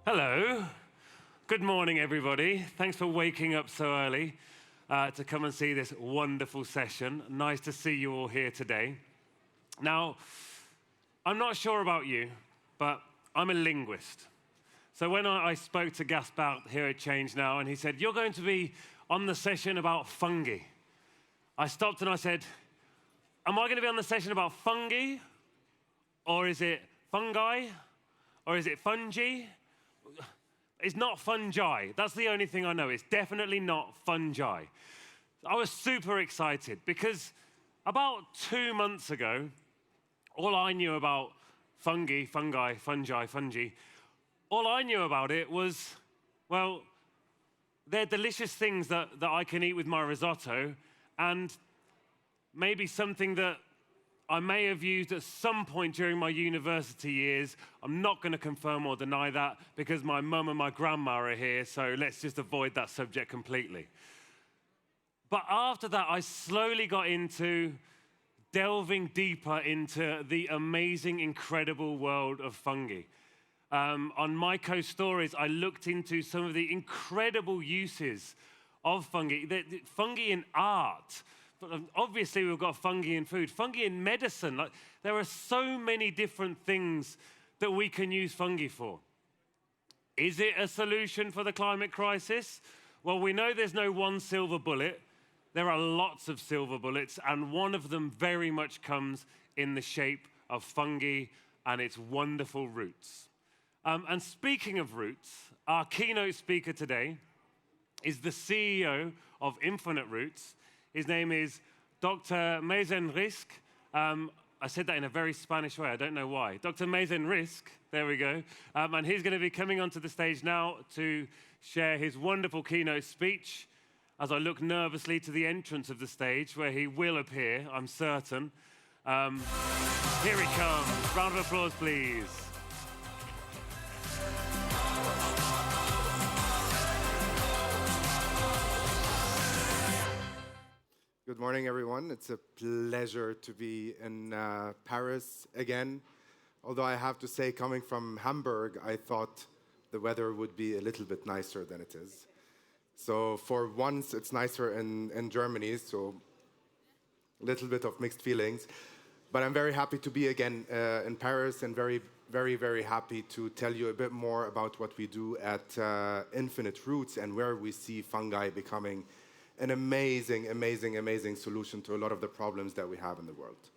Hello. Good morning, everybody. Thanks for waking up so early to come and see this wonderful session. Nice to see you all here today. Now, I'm not sure about you, but I'm a linguist. So when I spoke to Gaspard here at ChangeNOW, and he said, you're going to be on the session about fungi, I stopped and I said, am I going to be on the session about fungi? Or is it fungi? Or is it fungi? It's not fungi. That's the only thing I know. It's definitely not fungi. I was super excited because about 2 months ago, all I knew about fungi, all I knew about it was, well, they're delicious things that I can eat with my risotto, and maybe something that I may have used at some point during my university years. I'm not going to confirm or deny that because my mum and my grandma are here, so let's just avoid that subject completely. But after that, I slowly got into delving deeper into the amazing, incredible world of fungi. On Myco Stories, I looked into some of the incredible uses of fungi. Fungi in art. Obviously, we've got fungi in food, fungi in medicine. Like, there are so many different things that we can use fungi for. Is it a solution for the climate crisis? Well, we know there's no one silver bullet. There are lots of silver bullets, and one of them very much comes in the shape of fungi and its wonderful roots. And speaking of roots, our keynote speaker today is the CEO of Infinite Roots. His name is Dr. Mazen Rizk. I said that in a very Spanish way. I don't know why. Dr. Mazen Rizk, there we go. And he's going to be coming onto the stage now to share his wonderful keynote speech as I look nervously to the entrance of the stage where he will appear, I'm certain. Here he comes. Round of applause, please. Good morning, everyone. It's a pleasure to be in Paris again. Although I have to say, coming from Hamburg, I thought the weather would be a little bit nicer than it is. So for once, it's nicer in Germany, so a little bit of mixed feelings. But I'm very happy to be again in Paris and very, very, very happy to tell you a bit more about what we do at Infinite Roots and where we see fungi becoming an amazing, amazing, amazing solution to a lot of the problems that we have in the world.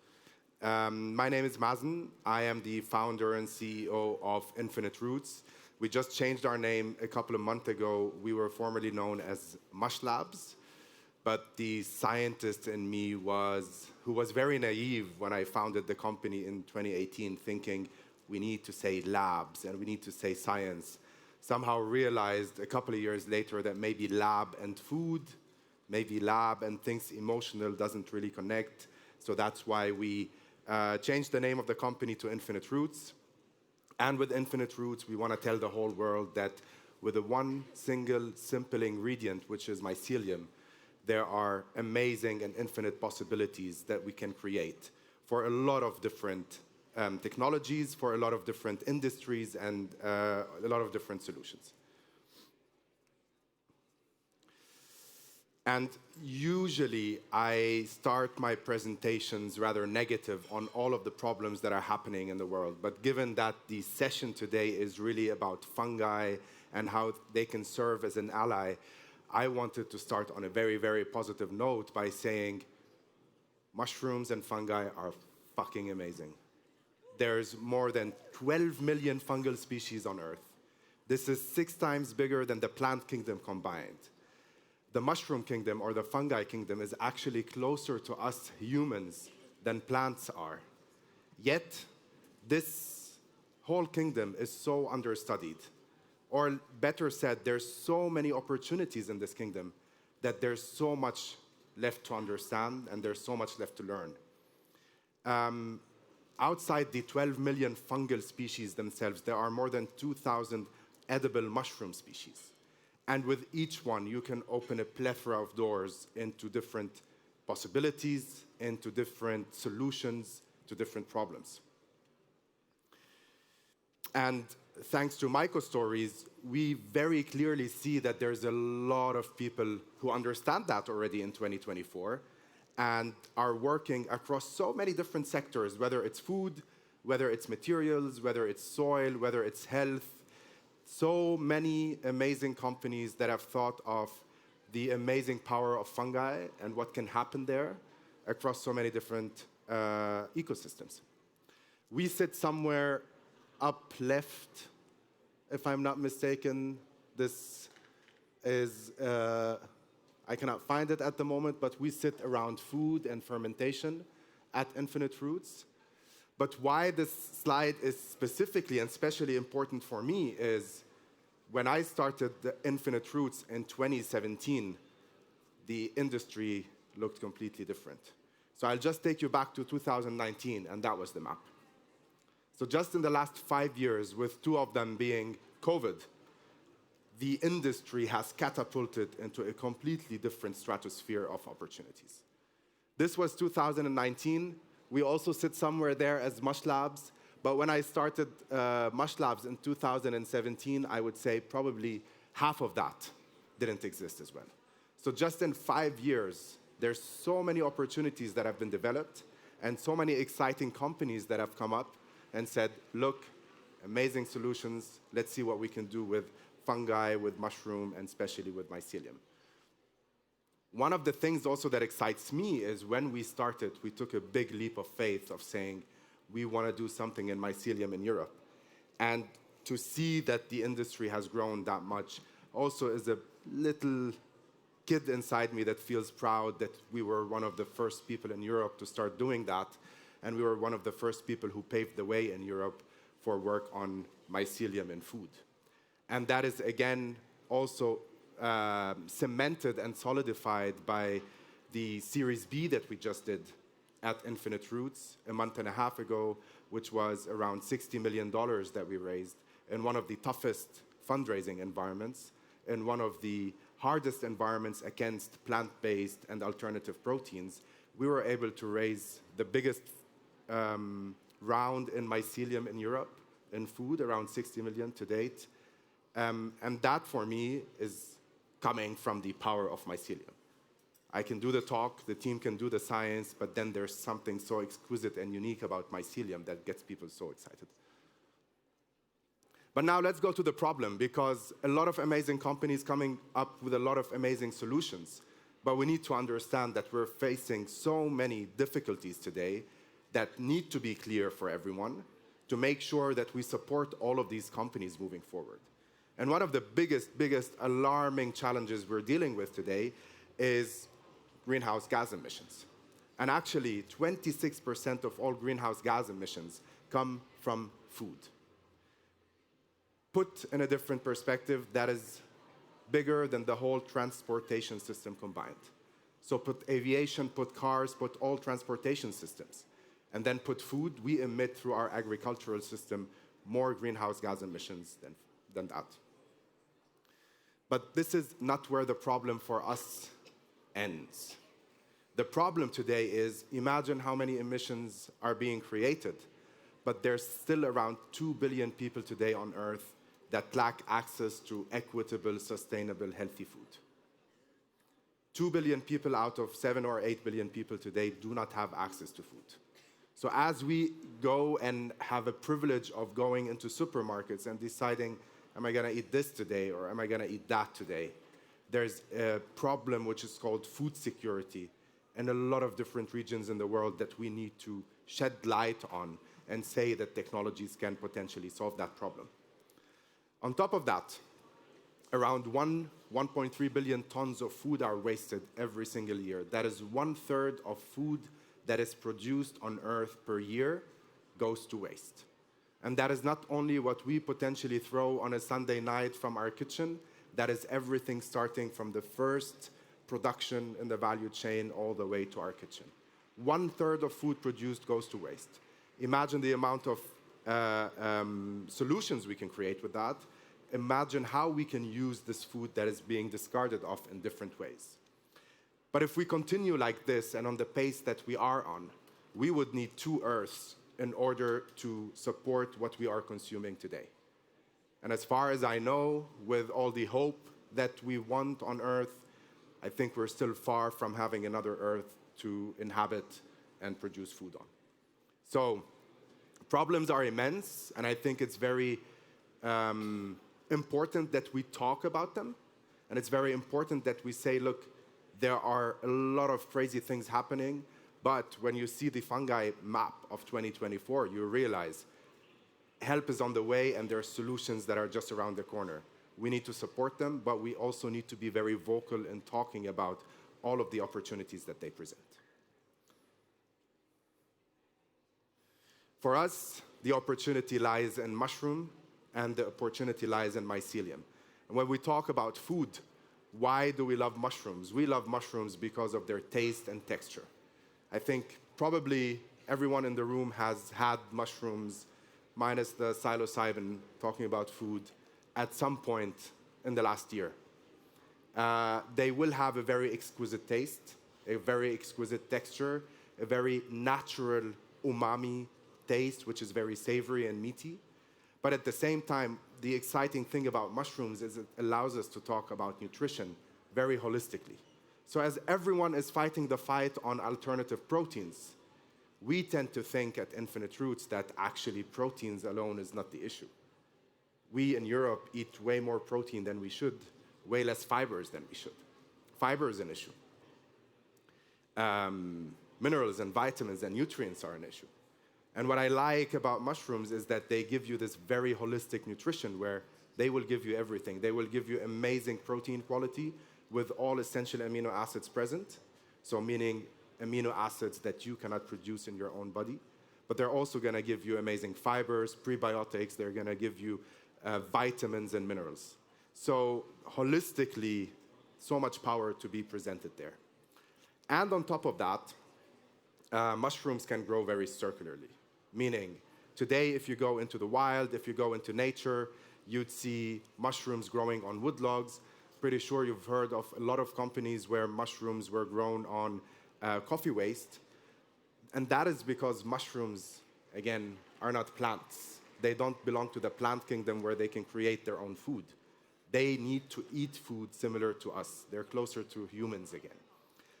My name is Mazen. I am the founder and CEO of Infinite Roots. We just changed our name a couple of months ago. We were formerly known as Mush Labs, but the scientist in me who was very naive when I founded the company in 2018, thinking we need to say labs and we need to say science, somehow realized a couple of years later that maybe lab and food, maybe lab and things emotional doesn't really connect. So that's why we changed the name of the company to Infinite Roots. And with Infinite Roots, we want to tell the whole world that with a one single simple ingredient, which is mycelium, there are amazing and infinite possibilities that we can create for a lot of different technologies, for a lot of different industries, and a lot of different solutions. And usually, I start my presentations rather negative on all of the problems that are happening in the world. But given that the session today is really about fungi and how they can serve as an ally, I wanted to start on a very, very positive note by saying mushrooms and fungi are fucking amazing. There's more than 12 million fungal species on Earth. This is 6 times bigger than the plant kingdom combined. The mushroom kingdom or the fungi kingdom is actually closer to us humans than plants are. Yet, this whole kingdom is so understudied. Or better said, there's so many opportunities in this kingdom that there's so much left to understand and there's so much left to learn. Outside the 12 million fungal species themselves, there are more than 2,000 edible mushroom species. And with each one, you can open a plethora of doors into different possibilities, into different solutions to different problems. And thanks to MycoStories, we very clearly see that there's a lot of people who understand that already in 2024 and are working across so many different sectors, whether it's food, whether it's materials, whether it's soil, whether it's health. So many amazing companies that have thought of the amazing power of fungi and what can happen there across so many different ecosystems. We sit somewhere up left, if I'm not mistaken. This is, I cannot find it at the moment, but we sit around food and fermentation at Infinite Roots. But why this slide is specifically and especially important for me is when I started the Infinite Roots in 2017, the industry looked completely different. So I'll just take you back to 2019, and that was the map. So just in the last 5 years, with 2 of them being COVID, the industry has catapulted into a completely different stratosphere of opportunities. This was 2019. We also sit somewhere there as Mush Labs. But when I started Mush Labs in 2017, I would say probably half of that didn't exist as well. So just in 5 years, there's so many opportunities that have been developed and so many exciting companies that have come up and said, look, amazing solutions. Let's see what we can do with fungi, with mushroom, and especially with mycelium. One of the things also that excites me is when we started, we took a big leap of faith of saying, we want to do something in mycelium in Europe. And to see that the industry has grown that much also is a little kid inside me that feels proud that we were one of the first people in Europe to start doing that. And we were one of the first people who paved the way in Europe for work on mycelium in food. And that is, again, also cemented and solidified by the Series B that we just did at Infinite Roots a month and a half ago, which was around $60 million that we raised in one of the toughest fundraising environments, in one of the hardest environments against plant-based and alternative proteins. We were able to raise the biggest round in mycelium in Europe, in food, around 60 million to date. And that, for me, is coming from the power of mycelium. I can do the talk, the team can do the science, but then there's something so exquisite and unique about mycelium that gets people so excited. But now let's go to the problem, because a lot of amazing companies coming up with a lot of amazing solutions. But we need to understand that we're facing so many difficulties today that need to be clear for everyone to make sure that we support all of these companies moving forward. And one of the biggest alarming challenges we're dealing with today is greenhouse gas emissions. And actually, 26% of all greenhouse gas emissions come from food. Put in a different perspective, that is bigger than the whole transportation system combined. So put aviation, put cars, put all transportation systems, and then put food. We emit through our agricultural system more greenhouse gas emissions than that. But this is not where the problem for us ends. The problem today is, imagine how many emissions are being created, but there's still around 2 billion people today on Earth that lack access to equitable, sustainable, healthy food. 2 billion people out of 7 or 8 billion people today do not have access to food. So as we go and have a privilege of going into supermarkets and deciding, am I gonna eat this today or am I gonna eat that today? There's a problem which is called food security in a lot of different regions in the world that we need to shed light on and say that technologies can potentially solve that problem. On top of that, around 1.3 billion tons of food are wasted every single year. That is 1/3 of food that is produced on Earth per year goes to waste. And that is not only what we potentially throw on a Sunday night from our kitchen, that is everything starting from the first production in the value chain all the way to our kitchen. 1/3 of food produced goes to waste. Imagine the amount of solutions we can create with that. Imagine how we can use this food that is being discarded off in different ways. But if we continue like this and on the pace that we are on, we would need 2 Earths in order to support what we are consuming today. And as far as I know, with all the hope that we want on Earth, I think we're still far from having another Earth to inhabit and produce food on. So problems are immense, and I think it's very important that we talk about them. And it's very important that we say, look, there are a lot of crazy things happening, but when you see the fungi map of 2024, you realize help is on the way and there are solutions that are just around the corner. We need to support them, but we also need to be very vocal in talking about all of the opportunities that they present. For us, the opportunity lies in mushroom and the opportunity lies in mycelium. And when we talk about food, why do we love mushrooms? We love mushrooms because of their taste and texture. I think probably everyone in the room has had mushrooms, minus the psilocybin, talking about food, at some point in the last year. They will have a very exquisite taste, a very exquisite texture, a very natural umami taste, which is very savory and meaty. But at the same time, the exciting thing about mushrooms is it allows us to talk about nutrition very holistically. So as everyone is fighting the fight on alternative proteins, we tend to think at Infinite Roots that actually proteins alone is not the issue. We in Europe eat way more protein than we should, way less fibers than we should. Fiber is an issue. Minerals and vitamins and nutrients are an issue. And what I like about mushrooms is that they give you this very holistic nutrition where they will give you everything. They will give you amazing protein quality with all essential amino acids present. So meaning amino acids that you cannot produce in your own body. But they're also going to give you amazing fibers, prebiotics. They're going to give you vitamins and minerals. So holistically, so much power to be presented there. And on top of that, mushrooms can grow very circularly. Meaning, today, if you go into the wild, if you go into nature, you'd see mushrooms growing on wood logs. Pretty sure you've heard of a lot of companies where mushrooms were grown on coffee waste. And that is because mushrooms, again, are not plants. They don't belong to the plant kingdom where they can create their own food. They need to eat food similar to us. They're closer to humans again.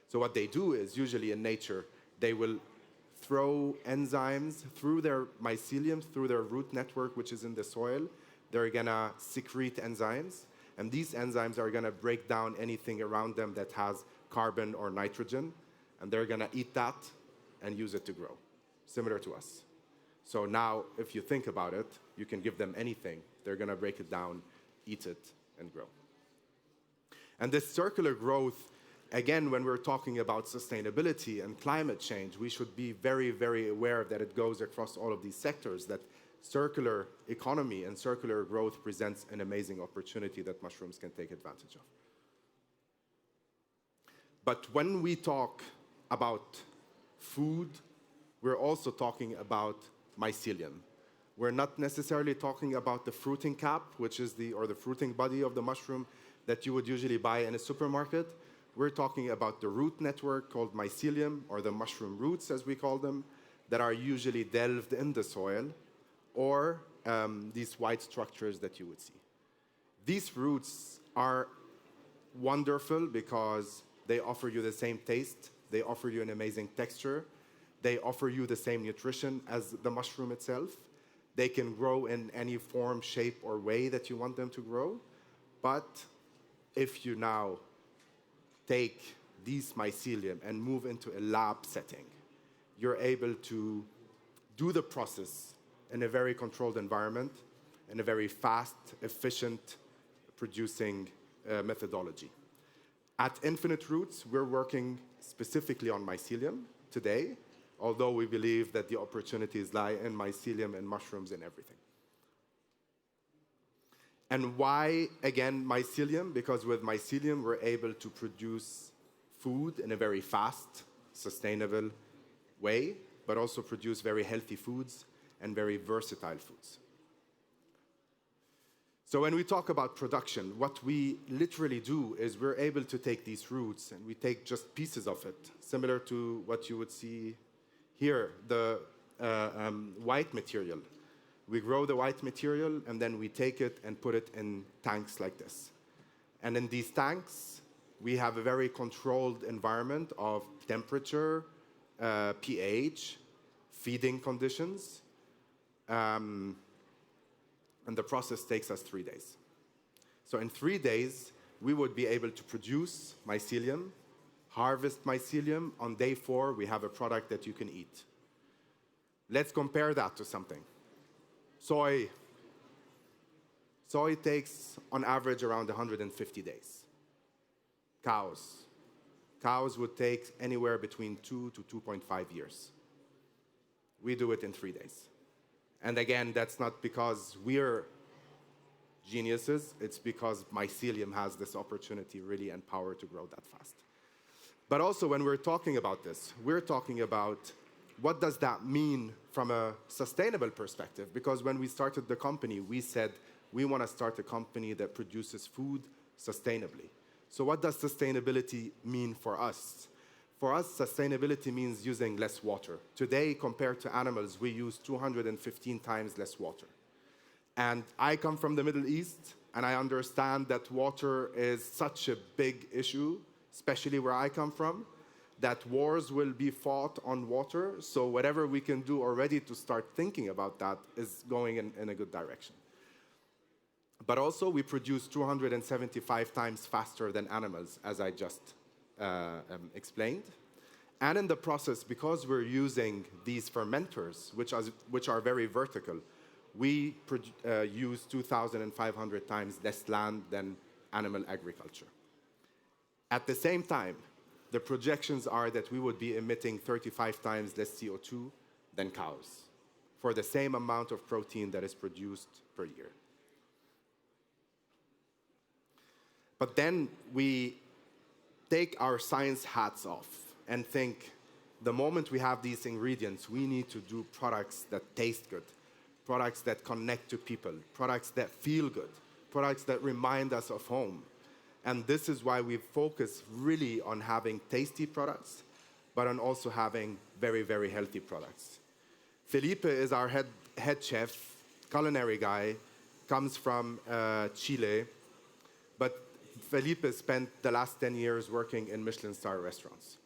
So what they do is, usually in nature, they will throw enzymes through their mycelium, through their root network, which is in the soil. They're gonna secrete enzymes, and these enzymes are gonna break down anything around them that has carbon or nitrogen, and they're gonna eat that and use it to grow, similar to us. So now, if you think about it, you can give them anything. They're gonna break it down, eat it, and grow. And this circular growth, again, when we're talking about sustainability and climate change, we should be very, very aware that it goes across all of these sectors, that circular economy and circular growth presents an amazing opportunity that mushrooms can take advantage of. But when we talk about food, we're also talking about mycelium. We're not necessarily talking about the fruiting cap, which is the fruiting body of the mushroom that you would usually buy in a supermarket. We're talking about the root network called mycelium, or the mushroom roots, as we call them, that are usually delved in the soil, or these white structures that you would see. These roots are wonderful because they offer you the same taste, they offer you an amazing texture, they offer you the same nutrition as the mushroom itself. They can grow in any form, shape, or way that you want them to grow. But if you now take these mycelium and move into a lab setting, you're able to do the process in a very controlled environment, in a very fast, efficient producing methodology. At Infinite Roots, we're working specifically on mycelium today, although we believe that the opportunities lie in mycelium and mushrooms and everything. And why, again, mycelium? Because with mycelium, we're able to produce food in a very fast, sustainable way, but also produce very healthy foods and very versatile foods. So when we talk about production, what we literally do is we're able to take these roots and we take just pieces of it, similar to what you would see here, the white material. We grow the white material, and then we take it and put it in tanks like this. And in these tanks, we have a very controlled environment of temperature, pH, feeding conditions, and the process takes us 3 days. So in 3 days, we would be able to produce mycelium, harvest mycelium. On day 4, we have a product that you can eat. Let's compare that to something. Soy. Soy takes, on average, around 150 days. Cows. Cows would take anywhere between 2 to 2.5 years. We do it in 3 days. And again, that's not because we're geniuses. It's because mycelium has this opportunity really and power to grow that fast. But also, when we're talking about this, we're talking about what does that mean from a sustainable perspective? Because when we started the company, we said we want to start a company that produces food sustainably. So what does sustainability mean for us? For us, sustainability means using less water. Today, compared to animals, we use 215 times less water. And I come from the Middle East, and I understand that water is such a big issue, especially where I come from, that wars will be fought on water. So whatever we can do already to start thinking about that is going in a good direction. But also, we produce 275 times faster than animals, as I just explained. And in the process, because we're using these fermenters, which are very vertical, we use 2,500 times less land than animal agriculture. At the same time, the projections are that we would be emitting 35 times less CO2 than cows for the same amount of protein that is produced per year. But then we take our science hats off and think, the moment we have these ingredients, we need to do products that taste good, products that connect to people, products that feel good, products that remind us of home. And this is why we focus really on having tasty products, but on also having very, very healthy products. Felipe is our head chef, culinary guy, comes from Chile, but Felipe spent the last 10 years working in Michelin star restaurants.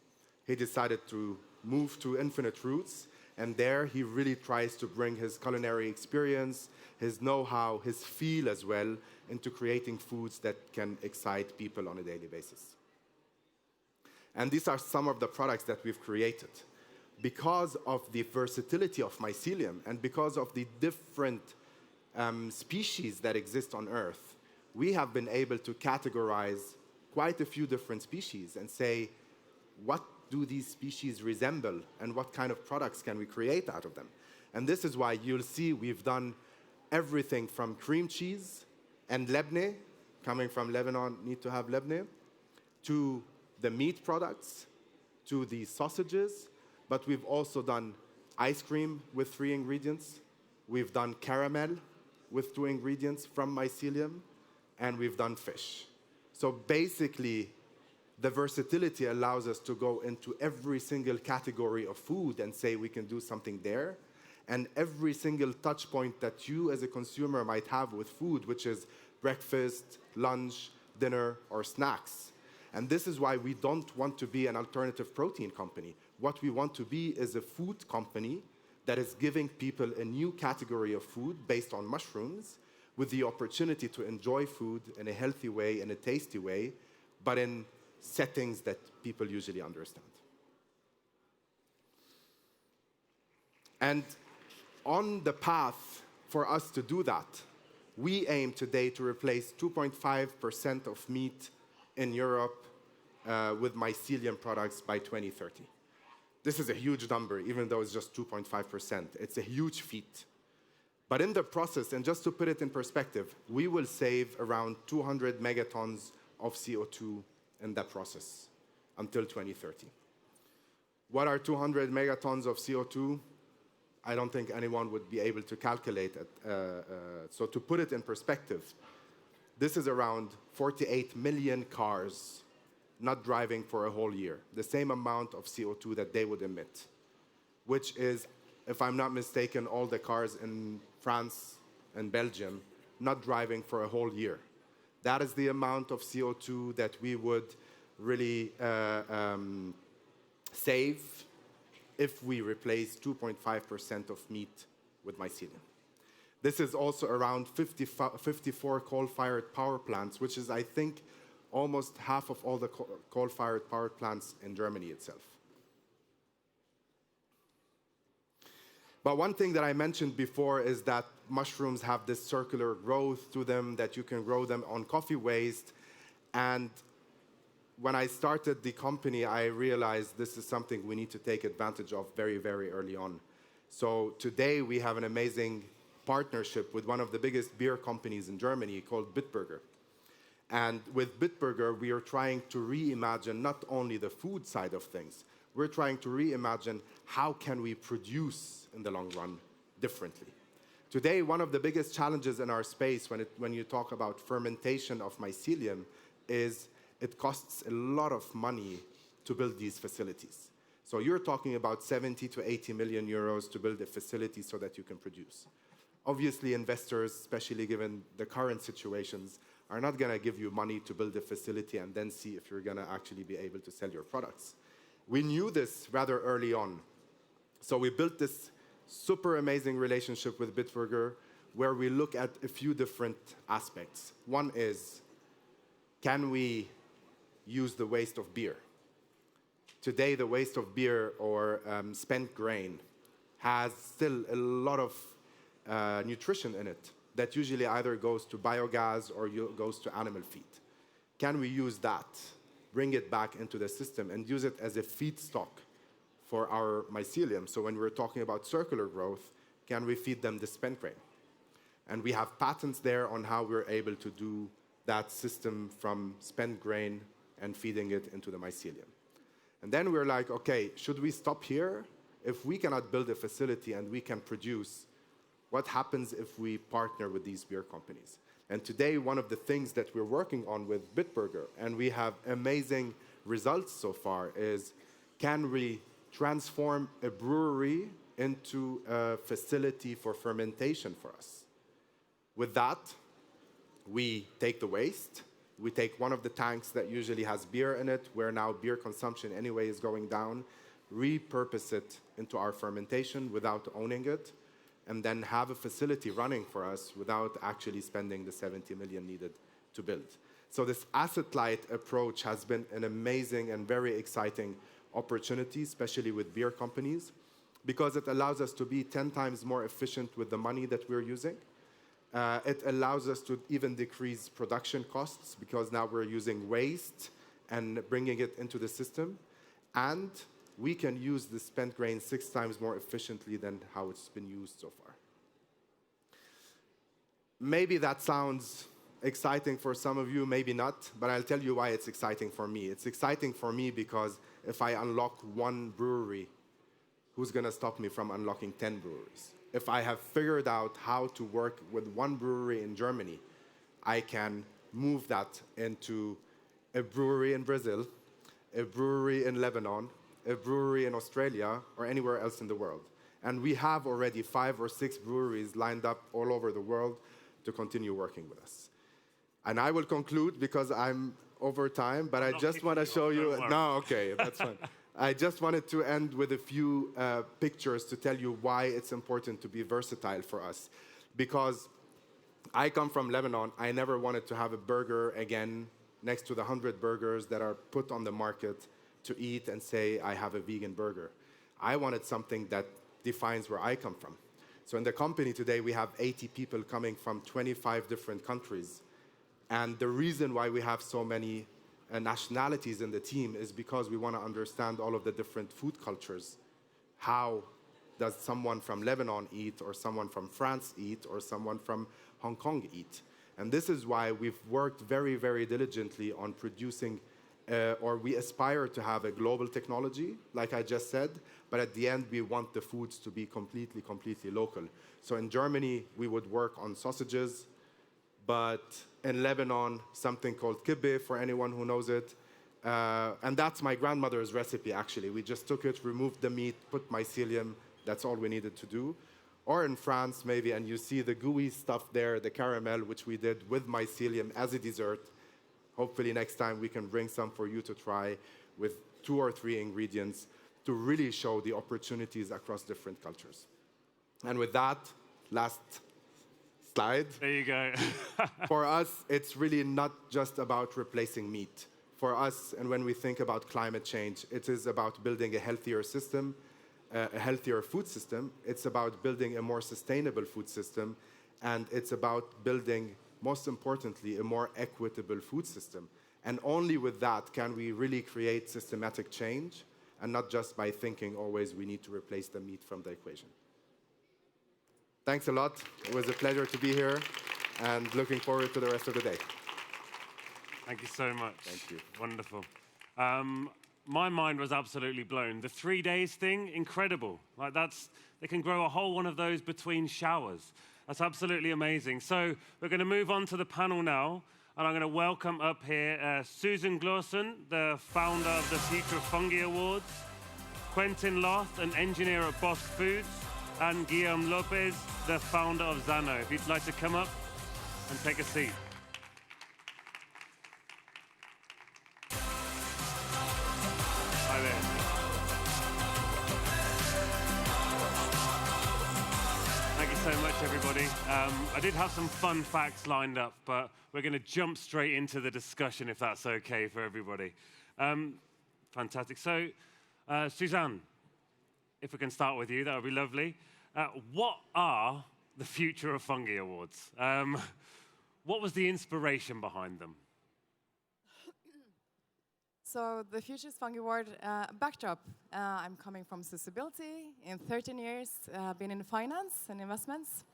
He decided to move to Infinite Roots, and there he really tries to bring his culinary experience, his know-how, his feel as well, into creating foods that can excite people on a daily basis. And these are some of the products that we've created. Because of the versatility of mycelium and because of the different species that exist on Earth, we have been able to categorize quite a few different species and say, what do these species resemble and what kind of products can we create out of them? And this is why you'll see we've done everything from cream cheese and lebne, coming from Lebanon, need to have lebne, to the meat products, to the sausages, but we've also done ice cream with 3 ingredients. We've done caramel with 2 ingredients from mycelium, and we've done fish. So basically, the versatility allows us to go into every single category of food and say we can do something there. And every single touch point that you as a consumer might have with food, which is breakfast, lunch, dinner, or snacks. And this is why we don't want to be an alternative protein company. What we want to be is a food company that is giving people a new category of food based on mushrooms, with the opportunity to enjoy food in a healthy way, in a tasty way, but in settings that people usually understand. And on the path for us to do that, we aim today to replace 2.5% of meat in Europe with mycelium products by 2030. This is a huge number, even though it's just 2.5%. It's a huge feat. But in the process, and just to put it in perspective, we will save around 200 megatons of CO2 in that process until 2030. What are 200 megatons of CO2? I don't think anyone would be able to calculate it. So to put it in perspective, this is around 48 million cars not driving for a whole year, the same amount of CO2 that they would emit, which is, if I'm not mistaken, all the cars in France, and Belgium, not driving for a whole year. That is the amount of CO2 that we would really save if we replace 2.5% of meat with mycelium. This is also around 54 coal-fired power plants, which is, I think, almost half of all the coal-fired power plants in Germany itself. But one thing that I mentioned before is that mushrooms have this circular growth to them, that you can grow them on coffee waste. And when I started the company, I realized this is something we need to take advantage of very, very early on. So today we have an amazing partnership with one of the biggest beer companies in Germany called Bitburger. And with Bitburger, we are trying to reimagine not only the food side of things, we're trying to reimagine how can we produce in the long run differently. Today, one of the biggest challenges in our space when you talk about fermentation of mycelium is it costs a lot of money to build these facilities. So you're talking about 70 to 80 million euros to build a facility so that you can produce. Obviously, investors, especially given the current situations, are not going to give you money to build a facility and then see if you're going to actually be able to sell your products. We knew this rather early on. So we built this super amazing relationship with Bitburger where we look at a few different aspects. One is, can we use the waste of beer? Today, the waste of beer or spent grain has still a lot of nutrition in it that usually either goes to biogas or goes to animal feed. Can we use that, bring it back into the system and use it as a feedstock for our mycelium? So when we're talking about circular growth, can we feed them the spent grain? And we have patents there on how we're able to do that system from spent grain and feeding it into the mycelium. And then we're like, okay, should we stop here? If we cannot build a facility and we can produce, what happens if we partner with these beer companies? And today, one of the things that we're working on with Bitburger, and we have amazing results so far, is can we transform a brewery into a facility for fermentation for us? With that, we take the waste, we take one of the tanks that usually has beer in it, where now beer consumption anyway is going down, repurpose it into our fermentation without owning it, and then have a facility running for us without actually spending the 70 million needed to build. So this asset-light approach has been an amazing and very exciting opportunity, especially with beer companies, because it allows us to be 10 times more efficient with the money that we're using. It allows us to even decrease production costs because now we're using waste and bringing it into the system. And we can use the spent grain 6 times more efficiently than how it's been used so far. Maybe that sounds exciting for some of you, maybe not, but I'll tell you why it's exciting for me. It's exciting for me because if I unlock one brewery, who's going to stop me from unlocking 10 breweries? If I have figured out how to work with one brewery in Germany, I can move that into a brewery in Brazil, a brewery in Lebanon, a brewery in Australia, or anywhere else in the world. And we have already 5 or 6 breweries lined up all over the world to continue working with us. And I will conclude because I'm over time, but I just want to show you. No, okay, that's fine. I just wanted to end with a few pictures to tell you why it's important to be versatile for us. Because I come from Lebanon, I never wanted to have a burger again next to the 100 burgers that are put on the market to eat and say, I have a vegan burger. I wanted something that defines where I come from. So in the company today, we have 80 people coming from 25 different countries. And the reason why we have so many nationalities in the team is because we want to understand all of the different food cultures. How does someone from Lebanon eat, or someone from France eat, or someone from Hong Kong eat? And this is why we've worked very, very diligently on producing, or we aspire to have a global technology, like I just said, but at the end, we want the foods to be completely, completely local. So in Germany, we would work on sausages, but in Lebanon, something called kibbeh, for anyone who knows it. And that's my grandmother's recipe, actually. We just took it, removed the meat, put mycelium. That's all we needed to do. Or in France, maybe, and you see the gooey stuff there, the caramel, which we did with mycelium as a dessert. Hopefully next time we can bring some for you to try with 2 or 3 ingredients to really show the opportunities across different cultures. And with that, last slide. There you go. For us, it's really not just about replacing meat. For us, and when we think about climate change, it is about building a healthier system, a healthier food system. It's about building a more sustainable food system, and it's about building, most importantly, a more equitable food system. And only with that can we really create systematic change, and not just by thinking always we need to replace the meat from the equation. Thanks a lot. It was a pleasure to be here, and looking forward to the rest of the day. Thank you so much. Thank you. Wonderful. My mind was absolutely blown. The 3 days thing, incredible. Like they can grow a whole one of those between showers. That's absolutely amazing. So we're going to move on to the panel now, and I'm going to welcome up here Susanne Gløersen, the founder of the Future of Fungi Awards, Quentin Loth, an engineer at Bosque Foods, and Guillaume Lopez, the founder of ZENNO. If you'd like to come up and take a seat. Hi there. Thank you so much, everybody. I did have some fun facts lined up, but we're going to jump straight into the discussion, if that's okay for everybody. Fantastic. So, Susanne, if we can start with you, that would be lovely. What are the Future of Fungi Awards? What was the inspiration behind them? So the Futures Fungi Award backdrop, I'm coming from sustainability. In 13 years, been in finance and investments,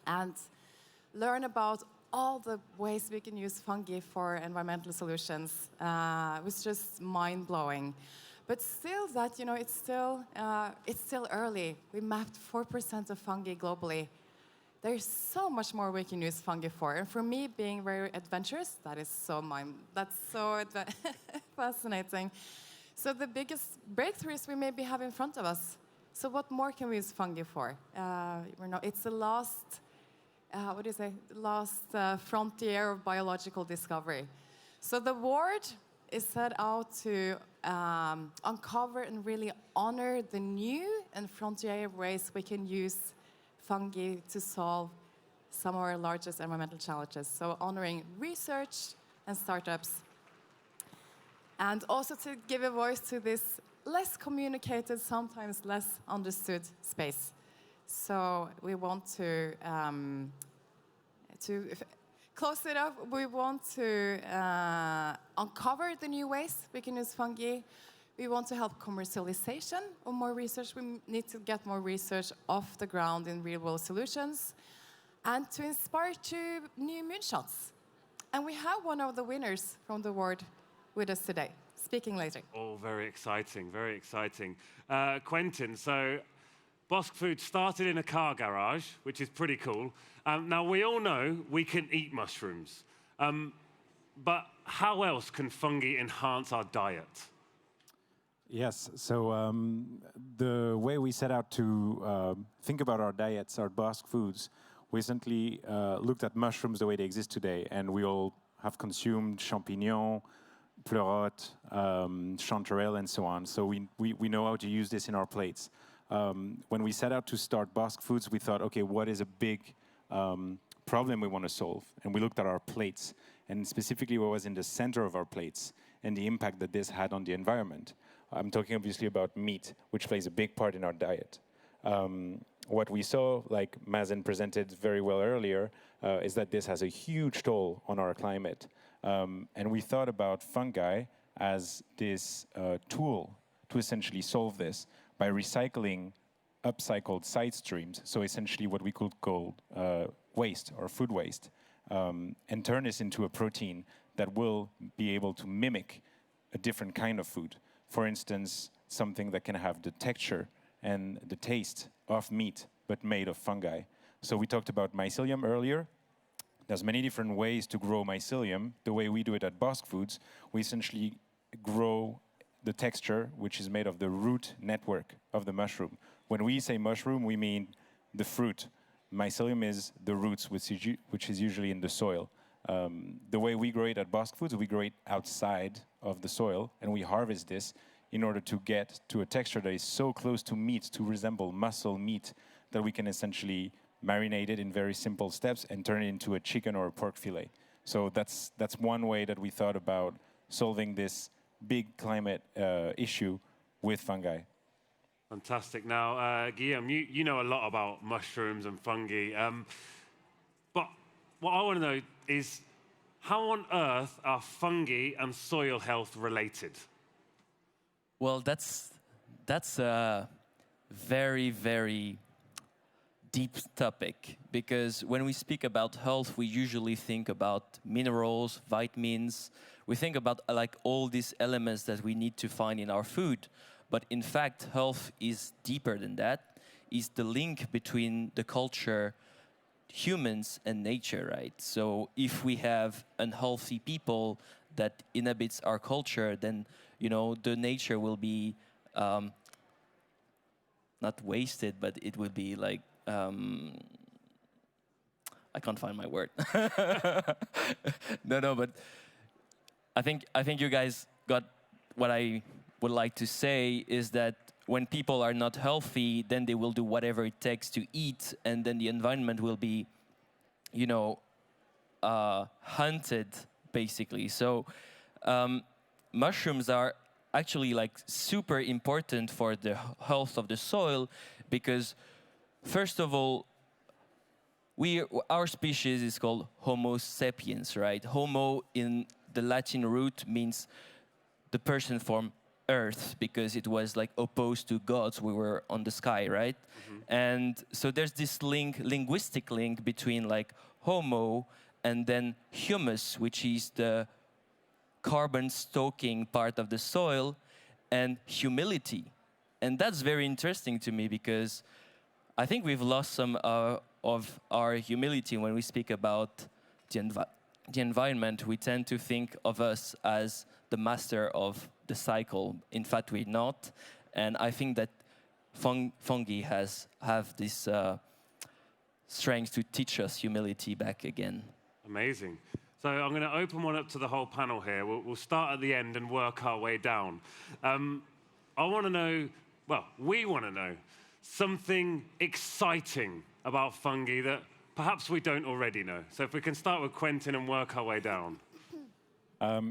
and learn about all the ways we can use fungi for environmental solutions. It was just mind-blowing. But still, it's still early. We mapped 4% of fungi globally. There's so much more we can use fungi for. And for me, being very adventurous, that's so fascinating. So the biggest breakthroughs we maybe have in front of us. So what more can we use fungi for? It's the last, frontier of biological discovery. So the award is set out to uncover and really honor the new and frontier ways we can use fungi to solve some of our largest environmental challenges. So honoring research and startups. And also to give a voice to this less communicated, sometimes less understood space. So we want to close it up. We want to uncover the new ways we can use fungi. We want to help commercialization of more research. We need to get more research off the ground in real-world solutions, and to inspire to new moonshots. And we have one of the winners from the award with us today, speaking later. Oh, very exciting, very exciting. Quentin, so Bosque Foods started in a car garage, which is pretty cool. Now, we all know we can eat mushrooms, but how else can fungi enhance our diet? Yes, so the way we set out to think about our diets, our Bosque Foods, we recently looked at mushrooms the way they exist today, and we all have consumed champignons, pleurote, chanterelle, and so on. So we know how to use this in our plates. When we set out to start Bosque Foods, we thought, okay, what is a big problem we want to solve? And we looked at our plates, and specifically what was in the center of our plates, and the impact that this had on the environment. I'm talking obviously about meat, which plays a big part in our diet. What we saw, like Mazen presented very well earlier, is that this has a huge toll on our climate. And we thought about fungi as this tool to essentially solve this by recycling upcycled side streams, so essentially what we could call waste or food waste, and turn this into a protein that will be able to mimic a different kind of food. For instance, something that can have the texture and the taste of meat, but made of fungi. So we talked about mycelium earlier. There's many different ways to grow mycelium. The way we do it at Bosque Foods, we essentially grow the texture, which is made of the root network of the mushroom. When we say mushroom, we mean the fruit. Mycelium is the roots, which is usually in the soil. The way we grow it at Bosque Foods, we grow it outside of the soil, and we harvest this in order to get to a texture that is so close to meat, to resemble muscle meat, that we can essentially marinate it in very simple steps and turn it into a chicken or a pork fillet. So that's one way that we thought about solving this big climate issue with fungi. Fantastic. Now, Guillaume, you know a lot about mushrooms and fungi. But what I want to know is, how on earth are fungi and soil health related? Well, that's a very, very deep topic, because when we speak about health, we usually think about minerals, vitamins. We think about like all these elements that we need to find in our food. But in fact, health is deeper than that. It's the link between the culture, humans, and nature, right? So if we have unhealthy people that inhibits our culture, then the nature will be not wasted, but it will be like I can't find my word. No, but I think you guys got what I would like to say is that when people are not healthy, then they will do whatever it takes to eat, and then the environment will be, hunted, basically. So mushrooms are actually like super important for the health of the soil, because first of all, our species is called Homo sapiens, right? Homo in the Latin root means the person from Earth, because it was like opposed to gods. We were on the sky, right? Mm-hmm. And so there's this linguistic link between like Homo and then humus, which is the carbon stoking part of the soil, and humility. And that's very interesting to me, because I think we've lost some of our humility when we speak about the environment. We tend to think of us as the master of the cycle. In fact, we're not. And I think that fungi have this strength to teach us humility back again. Amazing. So I'm going to open one up to the whole panel here. We'll start at the end and work our way down. I want to know, well, we want to know something exciting about fungi that perhaps we don't already know. So if we can start with Quentin and work our way down.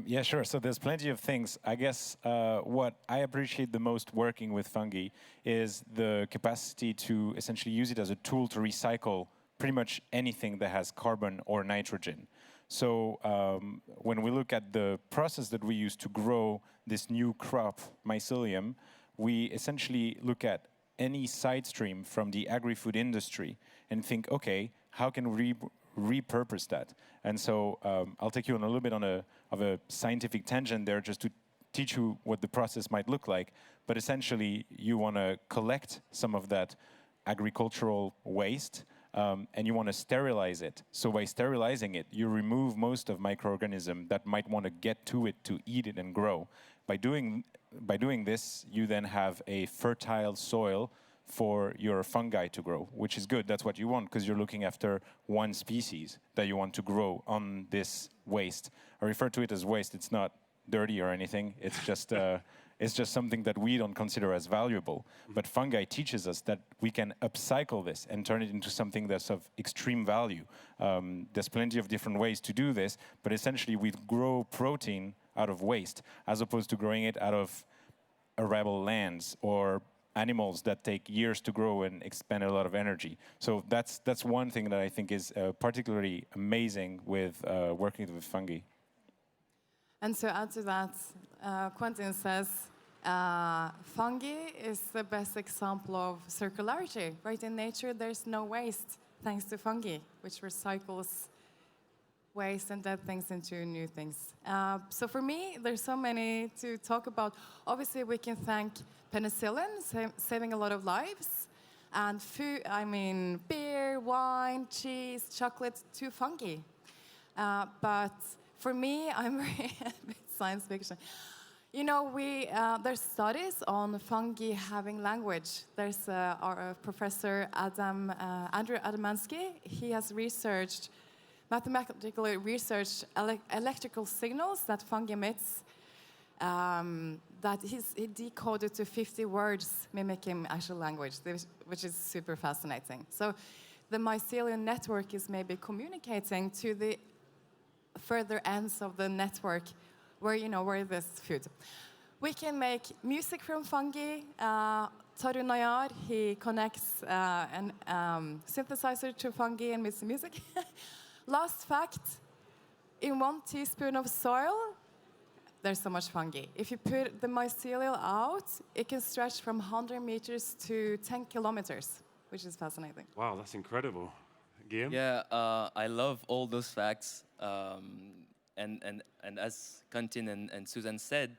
Yeah, sure. So there's plenty of things. I guess what I appreciate the most working with fungi is the capacity to essentially use it as a tool to recycle pretty much anything that has carbon or nitrogen. So when we look at the process that we use to grow this new crop, mycelium, we essentially look at any side stream from the agri-food industry and think, okay, how can we repurpose that? And so I'll take you on a little bit of a scientific tangent there, just to teach you what the process might look like. But essentially, you want to collect some of that agricultural waste, and you want to sterilize it. So by sterilizing it, you remove most of microorganisms that might want to get to it to eat it and grow. By doing this, you then have a fertile soil for your fungi to grow, which is good. That's what you want, because you're looking after one species that you want to grow on this waste. I refer to it as waste. It's not dirty or anything. It's just something that we don't consider as valuable. But fungi teaches us that we can upcycle this and turn it into something that's of extreme value. There's plenty of different ways to do this, but essentially we grow protein out of waste, as opposed to growing it out of arable lands or animals that take years to grow and expend a lot of energy. So that's one thing that I think is particularly amazing with working with fungi. And to add to that, Quentin says fungi is the best example of circularity. Right, in nature, there's no waste thanks to fungi, which recycles waste and dead things into new things. So for me, there's so many to talk about. Obviously, we can thank penicillin, saving a lot of lives, and food, beer, wine, cheese, chocolate, to fungi. But for me, I'm very a bit science fiction. You know, there's studies on fungi having language. There's our professor Andrew Adamansky. He has mathematically researched electrical signals that fungi emits. That he decoded to 50 words mimicking actual language, which is super fascinating. So the mycelium network is maybe communicating to the further ends of the network where there's food. We can make music from fungi. Taru Nayar, he connects an synthesizer to fungi and makes music. Last fact, in 1 teaspoon of soil, there's so much fungi. If you put the mycelium out, it can stretch from 100 meters to 10 kilometers, which is fascinating. Wow, that's incredible. Guillaume? Yeah, I love all those facts. And as Quentin and Susanne said,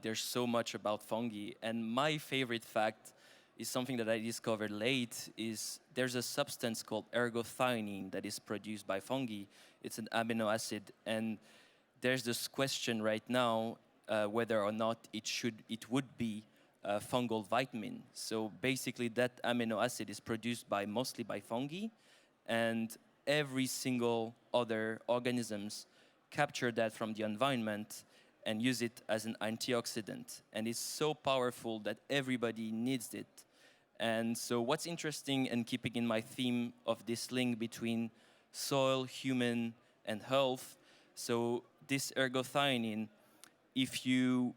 there's so much about fungi. And my favorite fact is something that I discovered late, is there's a substance called ergothioneine that is produced by fungi. It's an amino acid. And there's this question right now whether or not it would be a fungal vitamin. So basically that amino acid is produced mostly by fungi, and every single other organisms capture that from the environment and use it as an antioxidant. And it's so powerful that everybody needs it. And so what's interesting, and keeping in my theme of this link between soil, human, and health, so this ergothioneine, if your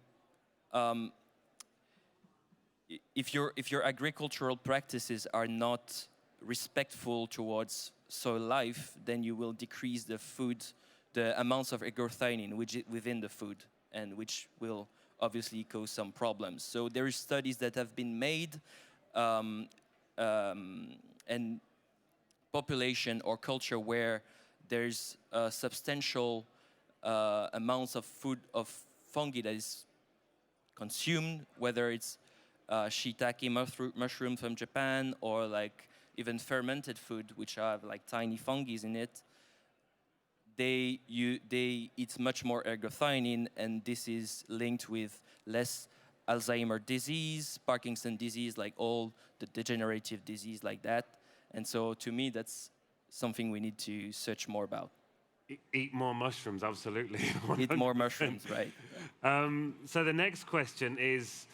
agricultural practices are not respectful towards soil life, then you will decrease the amounts of ergothioneine within the food, and which will obviously cause some problems. So there are studies that have been made, and population or culture where there's substantial amounts of fungi that is consumed, whether it's shiitake mushroom from Japan, or like even fermented food, which have like tiny fungi in it. They eat much more ergothioneine, and this is linked with less Alzheimer's disease, Parkinson's disease, like all the degenerative disease like that. And so to me, that's something we need to search more about. Eat more mushrooms, absolutely. Eat more mushrooms, right. So the next question is,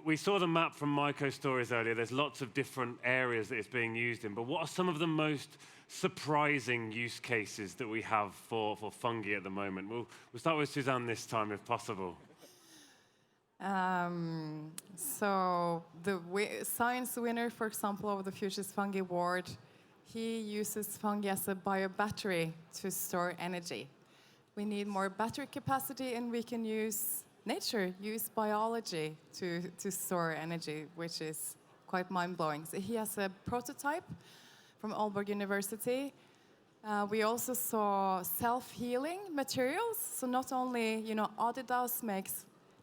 we saw the map from Myco Stories earlier. There's lots of different areas that it's being used in, but what are some of the most surprising use cases that we have for fungi at the moment? We'll start with Susanne this time, if possible. So the science winner, for example, of the Futures Fungi Award, he uses fungi as a biobattery to store energy. We need more battery capacity, and we can use biology to store energy, which is quite mind-blowing. So he has a prototype from Aalborg University. We also saw self-healing materials. So not only, Adidas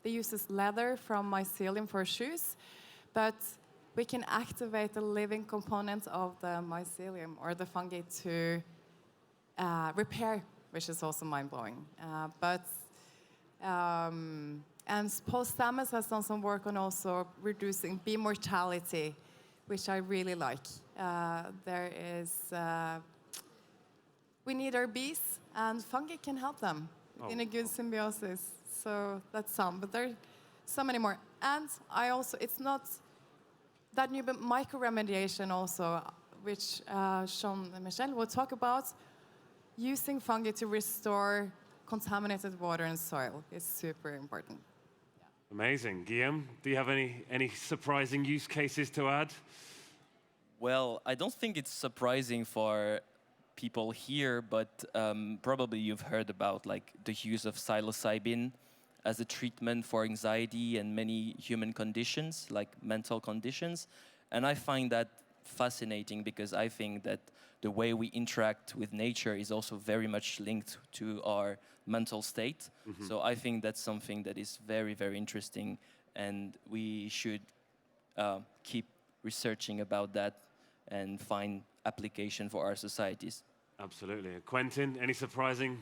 uses leather from mycelium for shoes, but we can activate the living component of the mycelium or the fungi to repair, which is also mind-blowing. And Paul Stamets has done some work on also reducing bee mortality, which I really like. We need our bees, and fungi can help them in a good symbiosis. So that's some, but there are so many more. And it's not that new, but microremediation also, which Jean-Michel will talk about, using fungi to restore contaminated water and soil is super important. Yeah. Amazing. Guillaume, do you have any surprising use cases to add? Well, I don't think it's surprising for people here, but probably you've heard about like the use of psilocybin as a treatment for anxiety and many human conditions, like mental conditions. And I find that fascinating because I think that the way we interact with nature is also very much linked to our mental state. Mm-hmm. So I think that's something that is very, very interesting, and we should keep researching about that and find application for our societies. Absolutely. Quentin, any surprising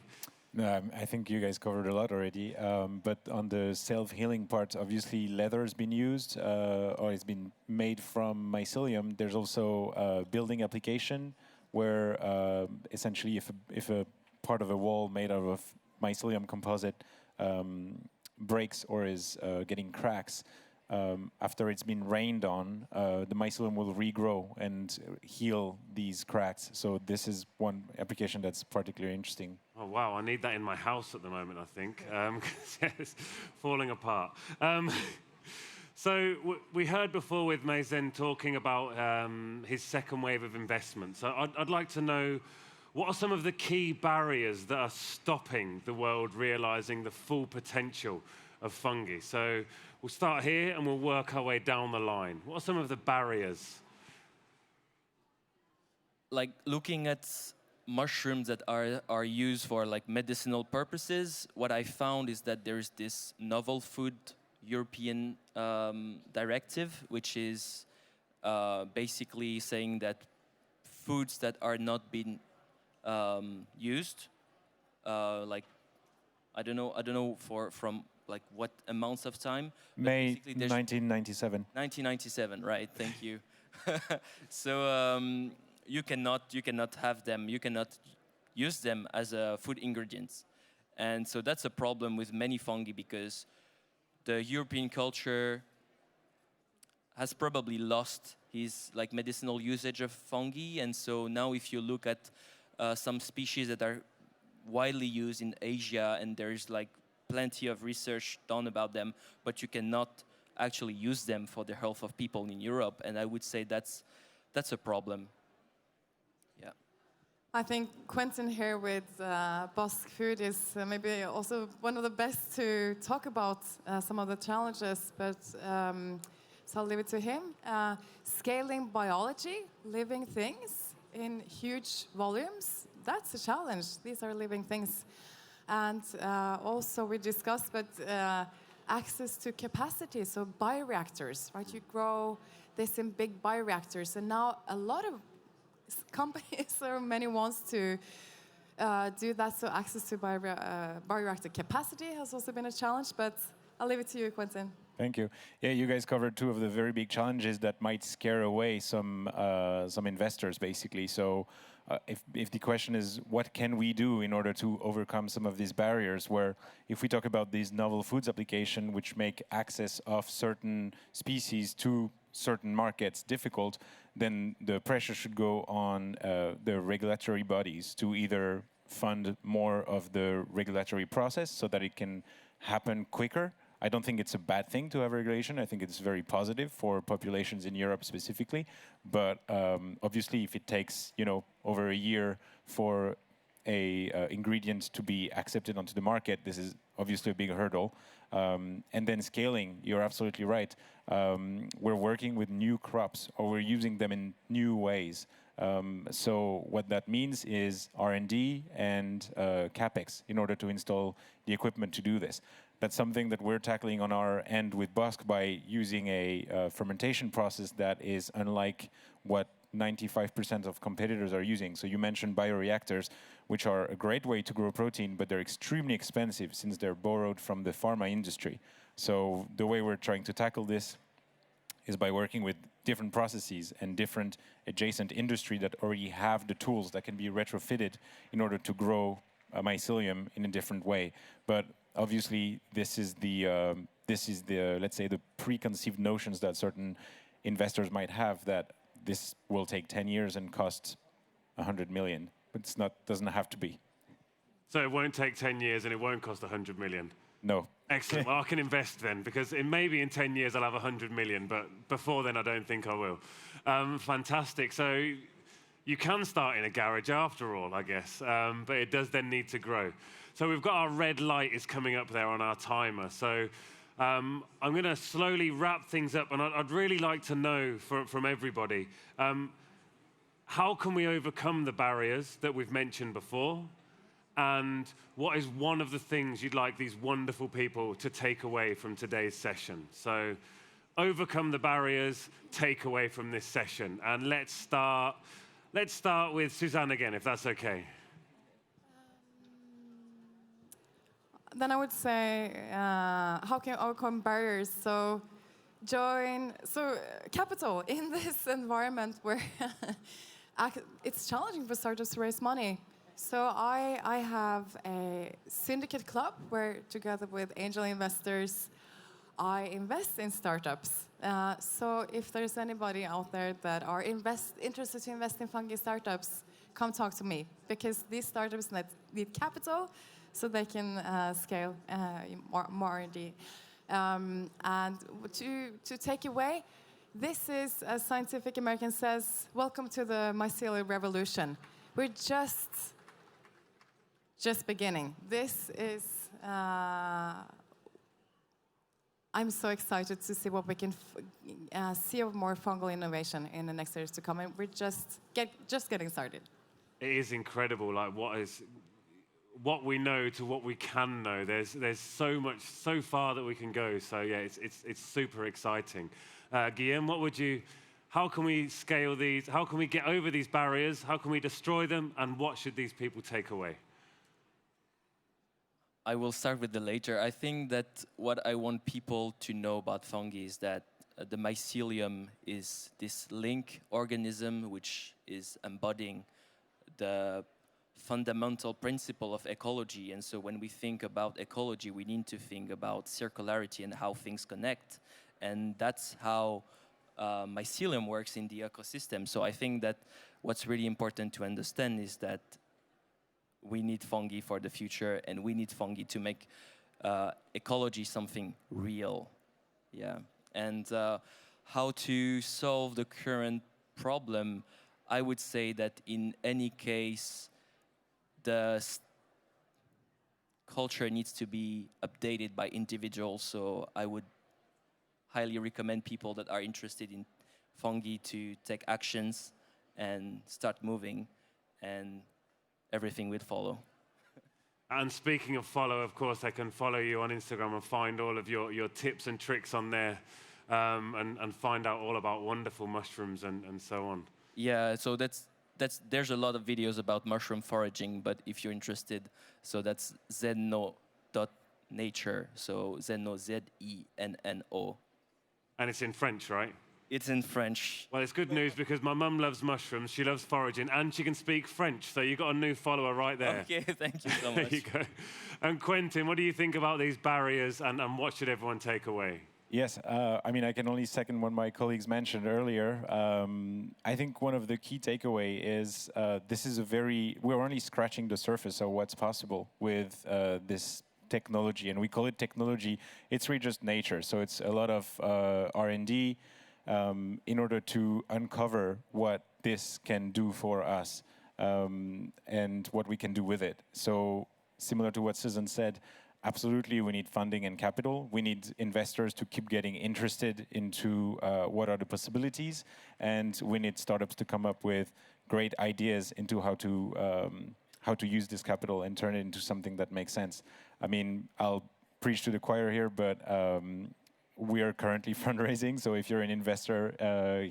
I think you guys covered a lot already. But on the self-healing part, obviously leather has been used, or it's been made from mycelium. There's also a building application where essentially if a part of a wall made out of mycelium composite breaks or is getting cracks, after it's been rained on, the mycelium will regrow and heal these cracks. So this is one application that's particularly interesting. Oh, wow, I need that in my house at the moment, I think, 'cause it's falling apart. So we heard before with Mazen talking about his second wave of investment. So I'd like to know, what are some of the key barriers that are stopping the world realizing the full potential of fungi? So we'll start here and we'll work our way down the line. What are some of the barriers? Like looking at mushrooms that are used for like medicinal purposes, what I found is that there's this novel food European directive, which is basically saying that foods that are not being used, like I don't know from like what amounts of time. May 1997. 1997, right? Thank you. So you cannot have them. You cannot use them as food ingredients, and so that's a problem with many fungi because the European culture has probably lost his like medicinal usage of fungi, and so now if you look at some species that are widely used in Asia, and there's like plenty of research done about them, but you cannot actually use them for the health of people in Europe, and I would say that's a problem. Yeah. I think Quentin here with Bosque Food is maybe also one of the best to talk about some of the challenges, but so I'll leave it to him. Scaling biology, living things in huge volumes, that's a challenge. These are living things. And also we discussed, but access to capacity, so bioreactors, right? You grow this in big bioreactors, and now a lot of companies or many wants to do that, so access to bioreactor capacity has also been a challenge, but I'll leave it to you, Quentin. Thank you. Yeah, you guys covered two of the very big challenges that might scare away some investors, basically. So if the question is, what can we do in order to overcome some of these barriers, where if we talk about these novel foods application, which make access of certain species to certain markets difficult, then the pressure should go on the regulatory bodies to either fund more of the regulatory process so that it can happen quicker. I don't think it's a bad thing to have regulation. I think it's very positive for populations in Europe specifically. But obviously, if it takes over a year for a ingredient to be accepted onto the market, this is obviously a big hurdle. And then scaling, you're absolutely right. We're working with new crops, or we're using them in new ways. So what that means is R&D and CapEx in order to install the equipment to do this. That's something that we're tackling on our end with Bosque by using a fermentation process that is unlike what 95% of competitors are using. So you mentioned bioreactors, which are a great way to grow protein, but they're extremely expensive since they're borrowed from the pharma industry. So the way we're trying to tackle this is by working with different processes and different adjacent industry that already have the tools that can be retrofitted in order to grow mycelium in a different way. But obviously, this is the let's say the preconceived notions that certain investors might have that this will take 10 years and cost 100 million. But it's not, doesn't have to be. So it won't take 10 years and it won't cost 100 million? No. Excellent. Well, I can invest then, because maybe in 10 years I'll have 100 million, but before then I don't think I will. Fantastic. So you can start in a garage after all, I guess, but it does then need to grow. So we've got our red light is coming up there on our timer. So I'm going to slowly wrap things up, and I'd really like to know from everybody, how can we overcome the barriers that we've mentioned before? And what is one of the things you'd like these wonderful people to take away from today's session? So overcome the barriers, take away from this session. And let's start with Susanne again, if that's okay. then I would say, how can you overcome barriers? So capital in this environment where it's challenging for startups to raise money. So I have a syndicate club where, together with angel investors, I invest in startups. So if there's anybody out there that are interested to invest in fungi startups, come talk to me, because these startups need capital so they can scale more R&D. And to take away, this is, as Scientific American says, welcome to the mycelial revolution. We're just beginning. This is, I'm so excited to see what we can see of more fungal innovation in the next years to come. And we're just getting started. It is incredible, like what we know to what we can know. There's so much, so far that we can go. So yeah, it's super exciting. Guillaume, how can we scale these? How can we get over these barriers? How can we destroy them? And what should these people take away? I will start with the later. I think that what I want people to know about fungi is that the mycelium is this link organism which is embodying the fundamental principle of ecology. And so when we think about ecology, we need to think about circularity and how things connect. And that's how mycelium works in the ecosystem. So I think that what's really important to understand is that we need fungi for the future, and we need fungi to make ecology something real. Yeah. And how to solve the current problem, I would say that in any case, the culture needs to be updated by individuals. So I would highly recommend people that are interested in fungi to take actions and start moving, and everything will follow. And speaking of follow, of course, I can follow you on Instagram and find all of your tips and tricks on there, and find out all about wonderful mushrooms and so on. Yeah, so there's a lot of videos about mushroom foraging, but if you're interested, so that's ZENNO.nature, so ZENNO, ZENNO. And it's in French, right? It's in French. Well, it's good news because my mum loves mushrooms, she loves foraging, and she can speak French, so you've got a new follower right there. Okay, thank you so much. There you go. And Quentin, what do you think about these barriers, and what should everyone take away? Yes, I mean, I can only second what my colleagues mentioned earlier. I think one of the key takeaway is we're only scratching the surface of what's possible with this technology, and we call it technology. It's really just nature, so it's a lot of R&D in order to uncover what this can do for us and what we can do with it. So similar to what Susanne said, absolutely, we need funding and capital. We need investors to keep getting interested into what are the possibilities, and we need startups to come up with great ideas into how to use this capital and turn it into something that makes sense. I mean, I'll preach to the choir here, but we are currently fundraising, so if you're an investor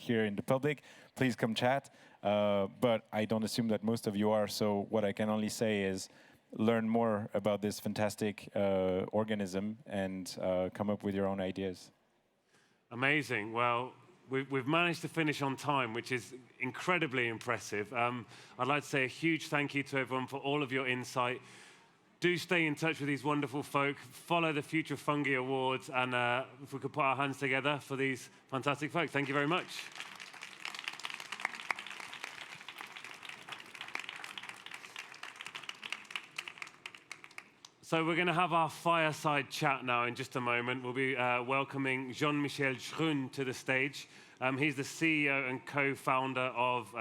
here in the public, please come chat. But I don't assume that most of you are, so what I can only say is learn more about this fantastic organism and come up with your own ideas. Amazing. Well, we've managed to finish on time, which is incredibly impressive. I'd like to say a huge thank you to everyone for all of your insight. Do stay in touch with these wonderful folk. Follow the Future Fungi Awards, and if we could put our hands together for these fantastic folk. Thank you very much. So we're going to have our fireside chat now in just a moment. We'll be welcoming Jean-Michel Scheuren to the stage. He's the CEO and co-founder of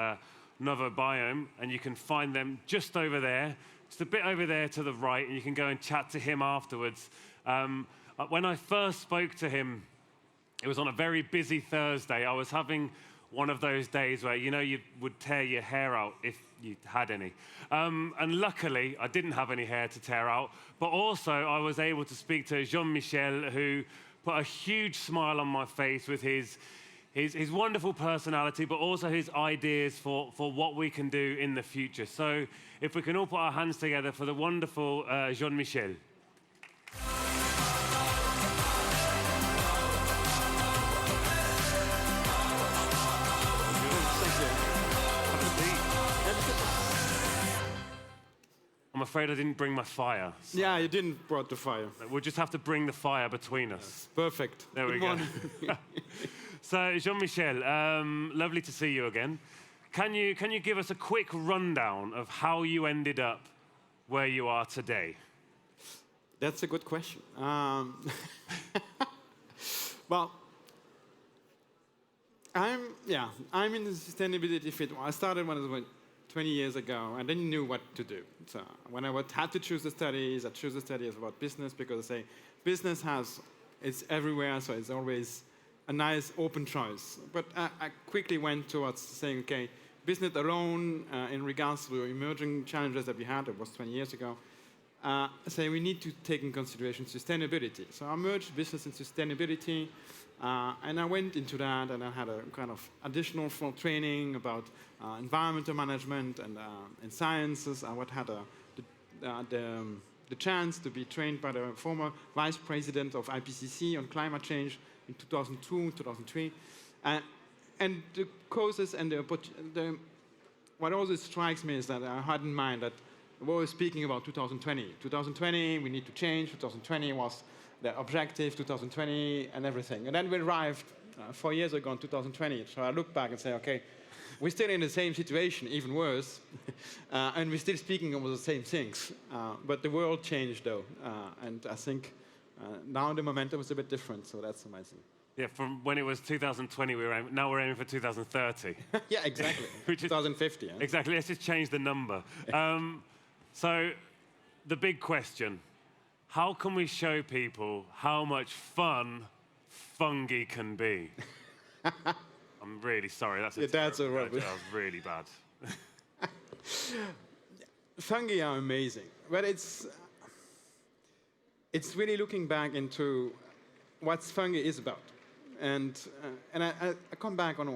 Novobiom, and you can find them just over there, just a bit over there to the right, and you can go and chat to him afterwards. When I first spoke to him, it was on a very busy Thursday. I was having one of those days where, you know, you would tear your hair out if you had any. And luckily, I didn't have any hair to tear out, but also I was able to speak to Jean-Michel, who put a huge smile on my face with his wonderful personality, but also his ideas for what we can do in the future. So if we can all put our hands together for the wonderful Jean-Michel. afraid I didn't bring my fire. So Yeah, you didn't brought the fire. we'll just have to bring the fire between us. Perfect. There we Good go. morning. So, Jean-Michel, lovely to see you again. Can you give us a quick rundown of how you ended up where you are today? That's a good question. Well, I'm in the sustainability field. I started when I was about 20 years ago. I didn't know what to do. So when I had to choose the studies, I chose the studies about business because I say business it's everywhere, so it's always a nice open choice. But I quickly went towards saying, okay, business alone in regards to emerging challenges that we had, it was 20 years ago, say we need to take in consideration sustainability. So I merged business and sustainability, and I went into that, and I had a kind of additional full training about environmental management and sciences. I had the chance to be trained by the former vice president of IPCC on climate change in 2002, 2003. And the causes and what always strikes me is that I had in mind that we're always speaking about 2020. 2020, we need to change. 2020 was the objective, 2020, and everything. And then we arrived 4 years ago in 2020. So I look back and say, okay, we're still in the same situation, even worse, and we're still speaking about the same things. But the world changed, though, and I think now the momentum is a bit different, so that's amazing. Yeah, from when it was 2020, now we're aiming for 2030. Yeah, exactly. Which is 2050. Yeah? Exactly, let's just change the number. So the big question, how can we show people how much fun fungi can be? I'm really sorry, that's that's all right. That was really bad. Fungi are amazing, but it's really looking back into what fungi is about. And I come back on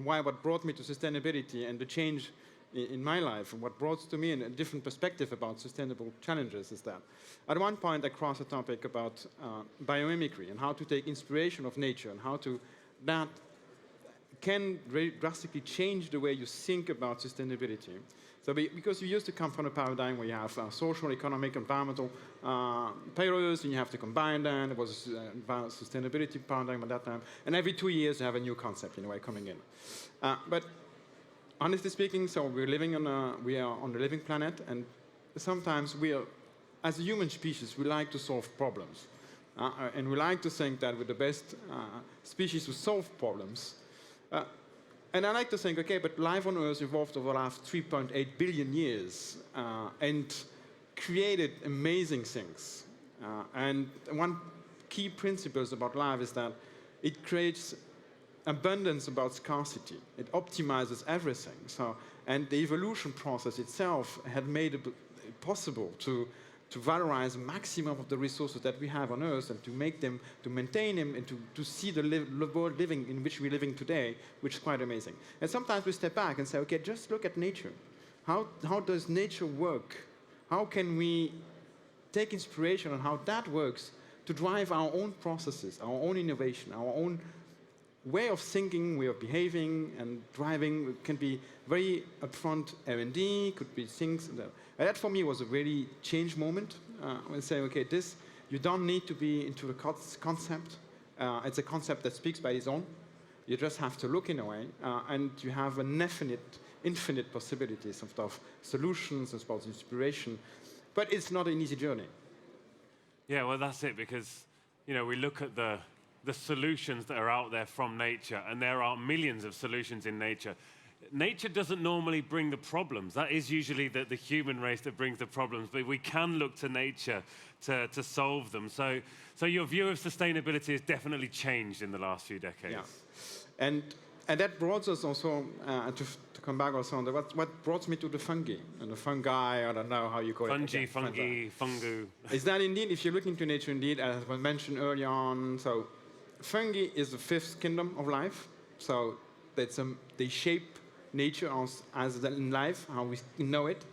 what brought me to sustainability and the change in my life, and what brought to me a different perspective about sustainable challenges is that at one point I crossed a topic about biomimicry and how to take inspiration of nature and how that can very drastically change the way you think about sustainability. So because you used to come from a paradigm where you have social, economic, environmental pillars, and you have to combine them. It was a sustainability paradigm at that time. And every 2 years, you have a new concept, in a way, coming in. But honestly speaking, so we are on a living planet, and sometimes as a human species, we like to solve problems. And we like to think that we're the best species to solve problems. And I like to think, okay, but life on Earth evolved over the last 3.8 billion years and created amazing things. And one key principle about life is that it creates abundance about scarcity. It optimizes everything. And the evolution process itself had made it possible to valorize the maximum of the resources that we have on Earth and to maintain them, and to see the world living in which we're living today, which is quite amazing. And sometimes we step back and say, okay, just look at nature. How does nature work? How can we take inspiration on how that works to drive our own processes, our own innovation, our own way of thinking, way of behaving, and driving? It can be very upfront R&D, could be things. And that for me was a really change moment. When saying, okay, you don't need to be into the concept. It's a concept that speaks by its own. You just have to look in a way, and you have an infinite possibilities of solutions, about inspiration. But it's not an easy journey. Yeah, well, that's it, because we look at the solutions that are out there from nature, and there are millions of solutions in nature. Nature doesn't normally bring the problems. That is usually the human race that brings the problems, but we can look to nature to solve them. So your view of sustainability has definitely changed in the last few decades. Yeah. And that brought us also, to come back also on what brought me to the fungi. And the fungi, I don't know how you call it. Fungi, fungu. Is that indeed, if you look into nature indeed, as was mentioned earlier on, so fungi is the fifth kingdom of life. So they shape nature as in life, how we know it.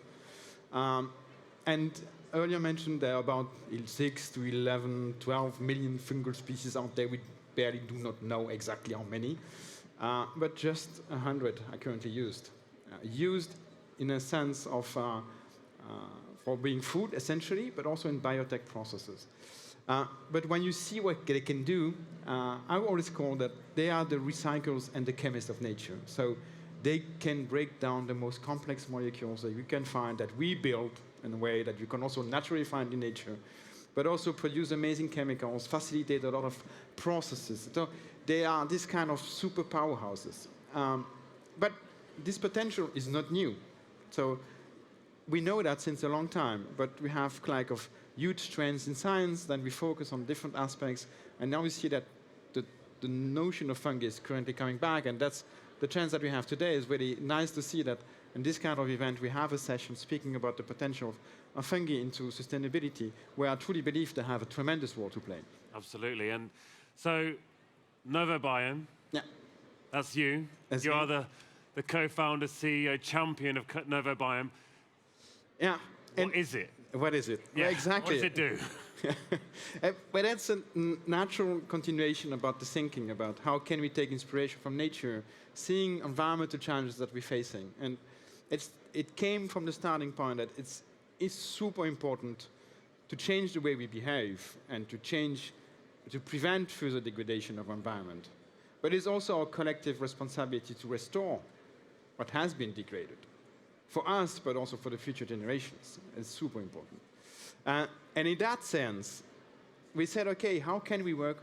And earlier mentioned there are about 6 to 11, 12 million fungal species out there. We barely do not know exactly how many. But just 100 are currently used. Used in a sense of for being food, essentially, but also in biotech processes. But when you see what they can do, I always call that they are the recyclers and the chemists of nature. So they can break down the most complex molecules that you can find, that we build in a way that you can also naturally find in nature, but also produce amazing chemicals, facilitate a lot of processes. So they are this kind of super powerhouses. But this potential is not new. So we know that since a long time, but we have like of huge trends in science, then we focus on different aspects, and now we see that the notion of fungi is currently coming back, and that's the chance that we have today. Is really nice to see that in this kind of event we have a session speaking about the potential of fungi into sustainability, where I truly believe they have a tremendous role to play. Absolutely. And so, Novobiom, yeah, that's you. You are the co-founder, CEO, champion of Novobiom. Yeah. What is it? What is it? Yeah. Well, exactly. What does it do? But that's a natural continuation about the thinking about how can we take inspiration from nature, seeing environmental challenges that we're facing. And it came from the starting point that it's super important to change the way we behave and to prevent further degradation of our environment. But it's also our collective responsibility to restore what has been degraded. For us, but also for the future generations. It's super important. And in that sense, we said, okay, how can we work?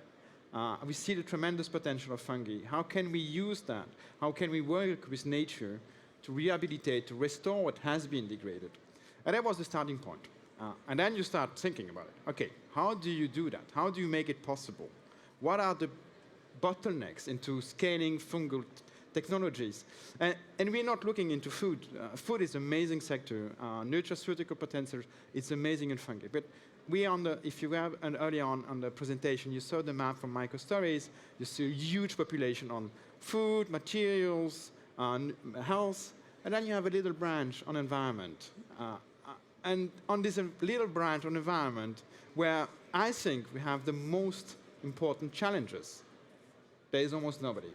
We see the tremendous potential of fungi. How can we use that? How can we work with nature to rehabilitate, to restore what has been degraded? And that was the starting point. And then you start thinking about it. Okay, how do you do that? How do you make it possible? What are the bottlenecks into scaling fungal technologies? And we're not looking into food. Food is an amazing sector. Nutraceutical potential, it's amazing in fungi. But we if you have earlier on the presentation, you saw the map from MicroStories. You see a huge population on food, materials, health, and then you have a little branch on environment. And on this little branch on environment, where I think we have the most important challenges, there is almost nobody.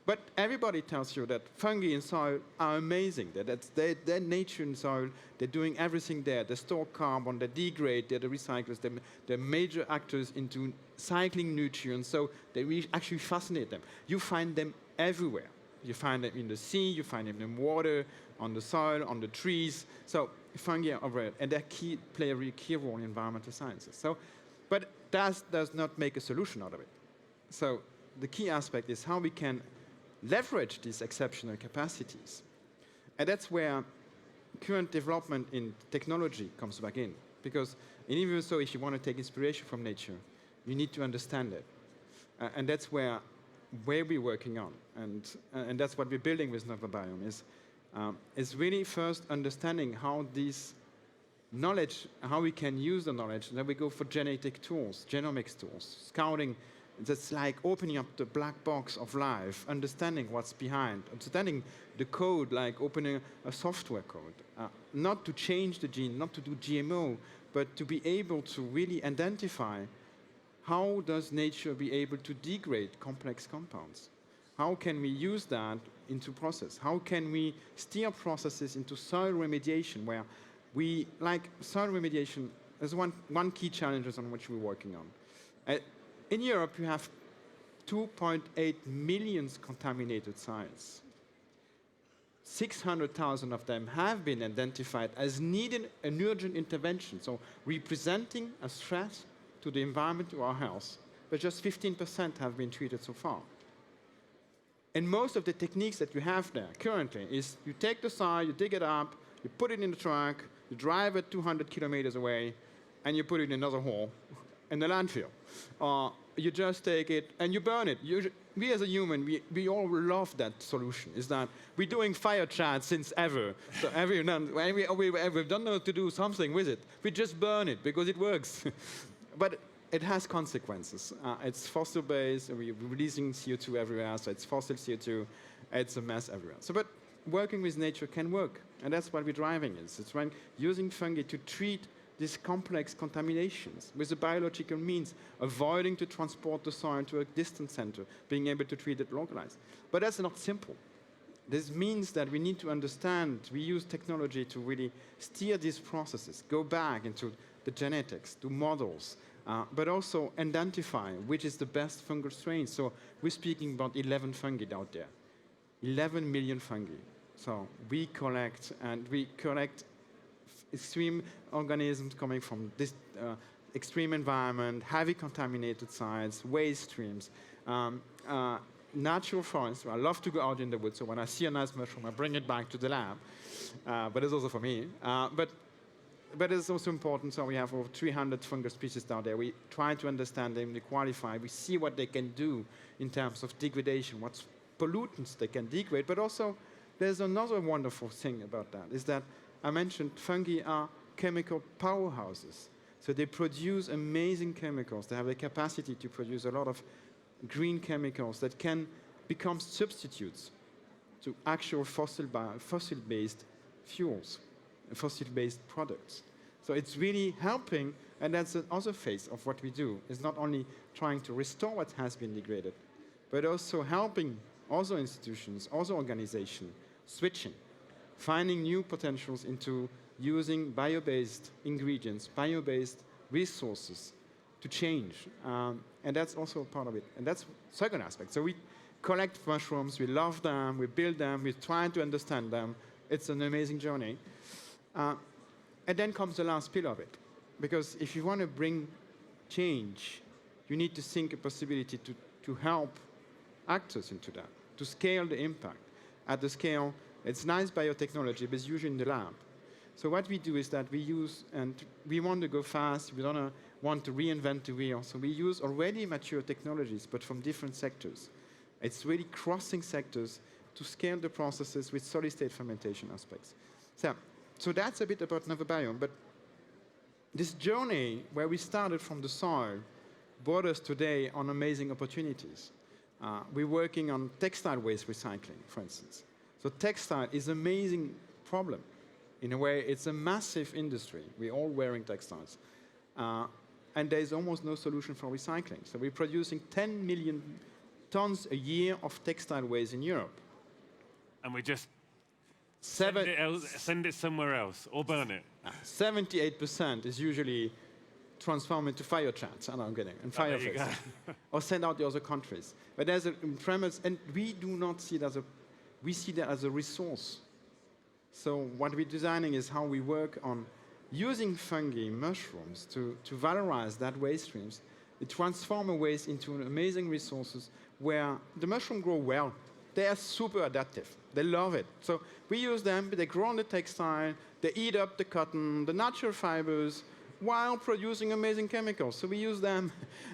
But everybody tells you that fungi in soil are amazing, that they're nature in soil, they're doing everything there. They store carbon, they degrade, they're the recyclers, they're major actors into cycling nutrients, so they actually fascinate them. You find them everywhere. You find them in the sea, you find them in water, on the soil, on the trees. So fungi are everywhere, and they play a really key role in environmental sciences. So, but that does not make a solution out of it. So the key aspect is how we can leverage these exceptional capacities. And that's where current development in technology comes back in. Because even so, if you want to take inspiration from nature, you need to understand it. And that's where we're working on. And that's what we're building with Novobiom, is really first understanding how these knowledge, how we can use the knowledge, and then we go for genetic tools, genomics tools, scouting. That's like opening up the black box of life, understanding what's behind, understanding the code, like opening a software code. Not to change the gene, not to do GMO, but to be able to really identify how does nature be able to degrade complex compounds. How can we use that into process? How can we steer processes into soil remediation, where we, like soil remediation, is one key challenge on which we're working on. In Europe, you have 2.8 million contaminated sites. 600,000 of them have been identified as needing an urgent intervention, so representing a threat to the environment, to our health, but just 15% have been treated so far. And most of the techniques that you have there currently is you take the soil, you dig it up, you put it in the truck, you drive it 200 kilometers away, and you put it in another hole in the landfill. You just take it and you burn it. We as a human, we all love that solution, is that we're doing fire chats since ever. So we don't know to do something with it. We just burn it because it works. But it has consequences. It's fossil-based, we're releasing CO2 everywhere, so it's fossil CO2, it's a mess everywhere. So, but working with nature can work, and that's what we're driving is. It's when using fungi to treat these complex contaminations with the biological means, avoiding to transport the soil to a distant center, being able to treat it localized. But that's not simple. This means that we need to understand, we use technology to really steer these processes, go back into the genetics, do models, but also identify which is the best fungal strain. So we're speaking about 11 fungi out there, 11 million fungi. So we collect extreme organisms coming from this extreme environment, heavy contaminated sites, waste streams, natural forests. I love to go out in the woods, so when I see a nice mushroom, I bring it back to the lab. But it's also for me. But it's also important, so we have over 300 fungal species down there. We try to understand them, we qualify, we see what they can do in terms of degradation, what pollutants they can degrade, but also there's another wonderful thing about that, is that I mentioned fungi are chemical powerhouses. So they produce amazing chemicals. They have the capacity to produce a lot of green chemicals that can become substitutes to actual fossil-based fuels, fossil-based products. So it's really helping, and that's another phase of what we do, is not only trying to restore what has been degraded, but also helping other institutions, other organizations, switching, finding new potentials into using bio-based ingredients, bio-based resources to change. And that's also a part of it. And that's the second aspect. So we collect mushrooms, we love them, we build them, we try to understand them. It's an amazing journey. And then comes the last pillar of it. Because if you want to bring change, you need to think a possibility to help actors into that, to scale the impact. At the scale, it's nice biotechnology, but it's usually in the lab. So what we do is that we use, and we want to go fast, we don't want to reinvent the wheel, so we use already mature technologies, but from different sectors. It's really crossing sectors to scale the processes with solid-state fermentation aspects. So that's a bit about Novobiom, but this journey where we started from the soil brought us today on amazing opportunities. We're working on textile waste recycling, for instance. So textile is an amazing problem. In a way, it's a massive industry. We're all wearing textiles. And there's almost no solution for recycling. So we're producing 10 million tons a year of textile waste in Europe. And we just send it somewhere else or burn it. 78% is usually transformed into fire chats, and I'm getting, and firefights, or send out to other countries. But there's a premise, and we do not see it as we see that as a resource. So what we're designing is how we work on using fungi, mushrooms, to valorize that waste streams. It transforms a waste into amazing resources where the mushroom grow well. They are super adaptive. They love it. So we use them, they grow on the textile, they eat up the cotton, the natural fibers, while producing amazing chemicals. So we use them,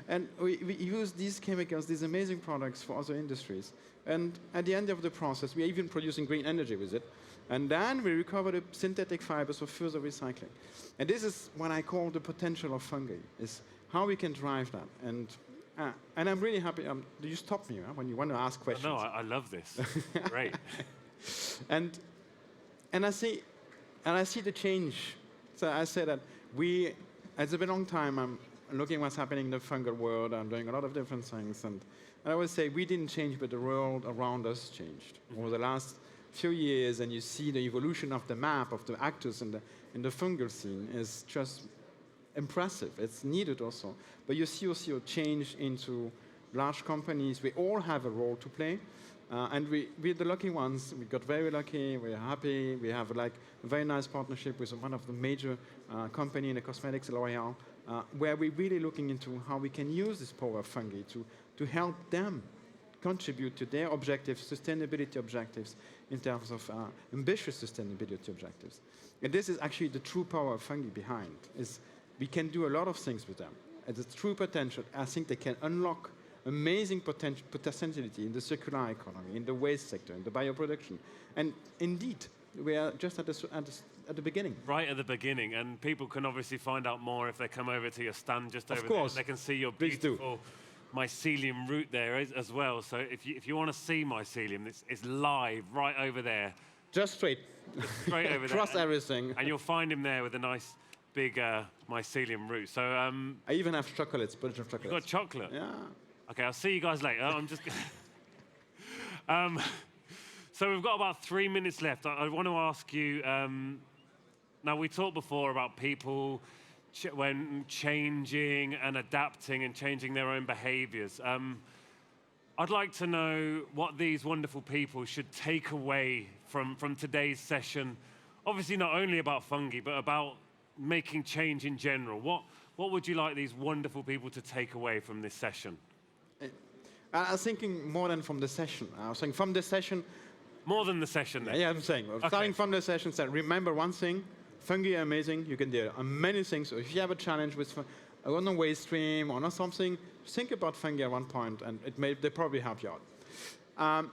and we use these chemicals, these amazing products for other industries. And at the end of the process, we're even producing green energy with it. And then we recover the synthetic fibers for further recycling. And this is what I call the potential of fungi, is how we can drive that. And I'm really happy. Do you stop me when you want to ask questions? No, I love this. Great. And I see the change. So I say that it's a bit long time, I'm looking what's happening in the fungal world. I'm doing a lot of different things. And I always say we didn't change, but the world around us changed. Over the last few years, and you see the evolution of the map of the actors in the fungal scene is just impressive. It's needed also. But you see also a change into large companies. We all have a role to play. And we're the lucky ones. We got very lucky. We're happy. We have like a very nice partnership with one of the major company in the cosmetics, L'Oréal, where we're really looking into how we can use this power of fungi to help them contribute to their objectives, sustainability objectives, in terms of ambitious sustainability objectives. And this is actually the true power of fungi behind, is we can do a lot of things with them. And the true potential, I think they can unlock amazing potentiality in the circular economy, in the waste sector, in the bioproduction. And indeed, we are just at the beginning. Right at the beginning, and people can obviously find out more if they come over to your stand just over there. They can see your beautiful mycelium root there as well. So if you want to see mycelium, it's live right over there. Just straight. Straight over there. Cross everything. And you'll find him there with a nice big mycelium root. So I even have chocolates, bunch of chocolates. You got chocolate? Yeah. Okay, I'll see you guys later. I'm just So we've got about 3 minutes left. I want to ask you, now we talked before about people when changing and adapting and changing their own behaviors. I'd like to know what these wonderful people should take away from today's session. Obviously not only about fungi, but about making change in general. What would you like these wonderful people to take away from this session? I was thinking more than from the session. I was saying from the session. More than the session, then. Yeah, I'm saying. Okay. Starting from the session, remember one thing, fungi are amazing. You can do many things. So if you have a challenge with on a waste stream or something, think about fungi at one point, and they probably help you out.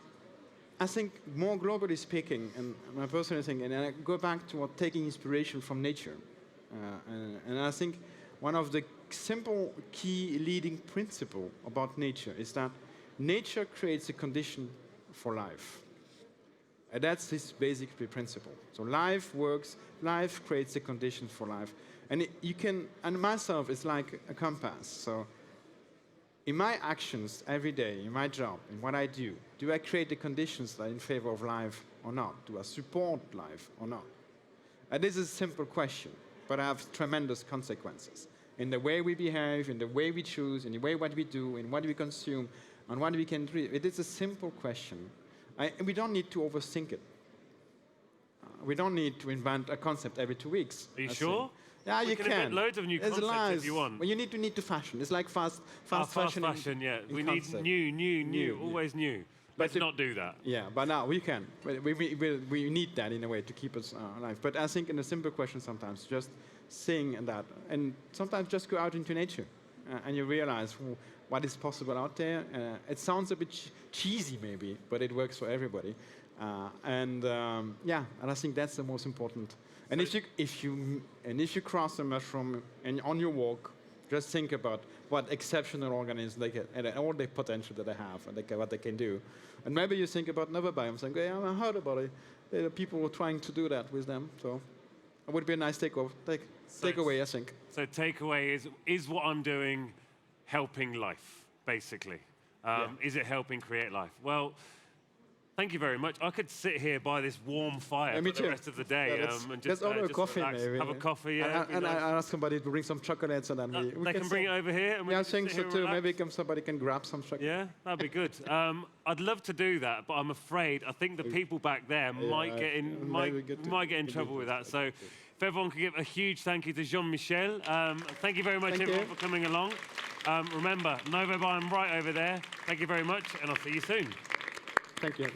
I think more globally speaking, and my personal thing, and I go back to taking inspiration from nature. And I think one of the simple key leading principle about nature is that nature creates a condition for life. And that's this basic principle. So life works, life creates the conditions for life. And and myself is like a compass. So in my actions every day, in my job, in what I do I create the conditions that are in favor of life or not? Do I support life or not? And this is a simple question, but I have tremendous consequences in the way we behave, in the way we choose, in the way what we do, in what we consume, and what we can do. It is a simple question. We don't need to overthink it. We don't need to invent a concept every 2 weeks. Are you sure? Yeah, you can invent loads of new concepts if you want. Well, you need to fashion. It's like fast fashion. Fashion, yeah. We need new, always new. Let's not do that. Yeah, but now we can. We need that in a way to keep us alive. But I think in a simple question sometimes, just seeing that, and sometimes just go out into nature, and you realize what is possible out there. It sounds a bit cheesy maybe, but it works for everybody. And I think that's the most important. And if you cross a mushroom and on your walk, just think about what exceptional organisms they get and all the potential that they have and what they can do. And maybe you think about Novobiom, saying, "Yeah, I heard about it. There are people trying to do that with them." So it would be a nice takeaway, I think. So takeaway is what I'm doing helping life, basically? Is it helping create life? Well, thank you very much. I could sit here by this warm fire for the rest of the day and just order a coffee, relax, maybe. have a coffee. Yeah, and I ask somebody to bring some chocolates, and then they can bring it over here. And I think so too. Maybe somebody can grab some chocolate. Yeah, that'd be good. I'd love to do that, but I'm afraid I think the people back there might get in trouble with that. So if everyone could give a huge thank you to Jean-Michel. Thank you very much, everyone, for coming along. Remember, Novobiom right over there. Thank you very much, and I'll see you soon. Thank you.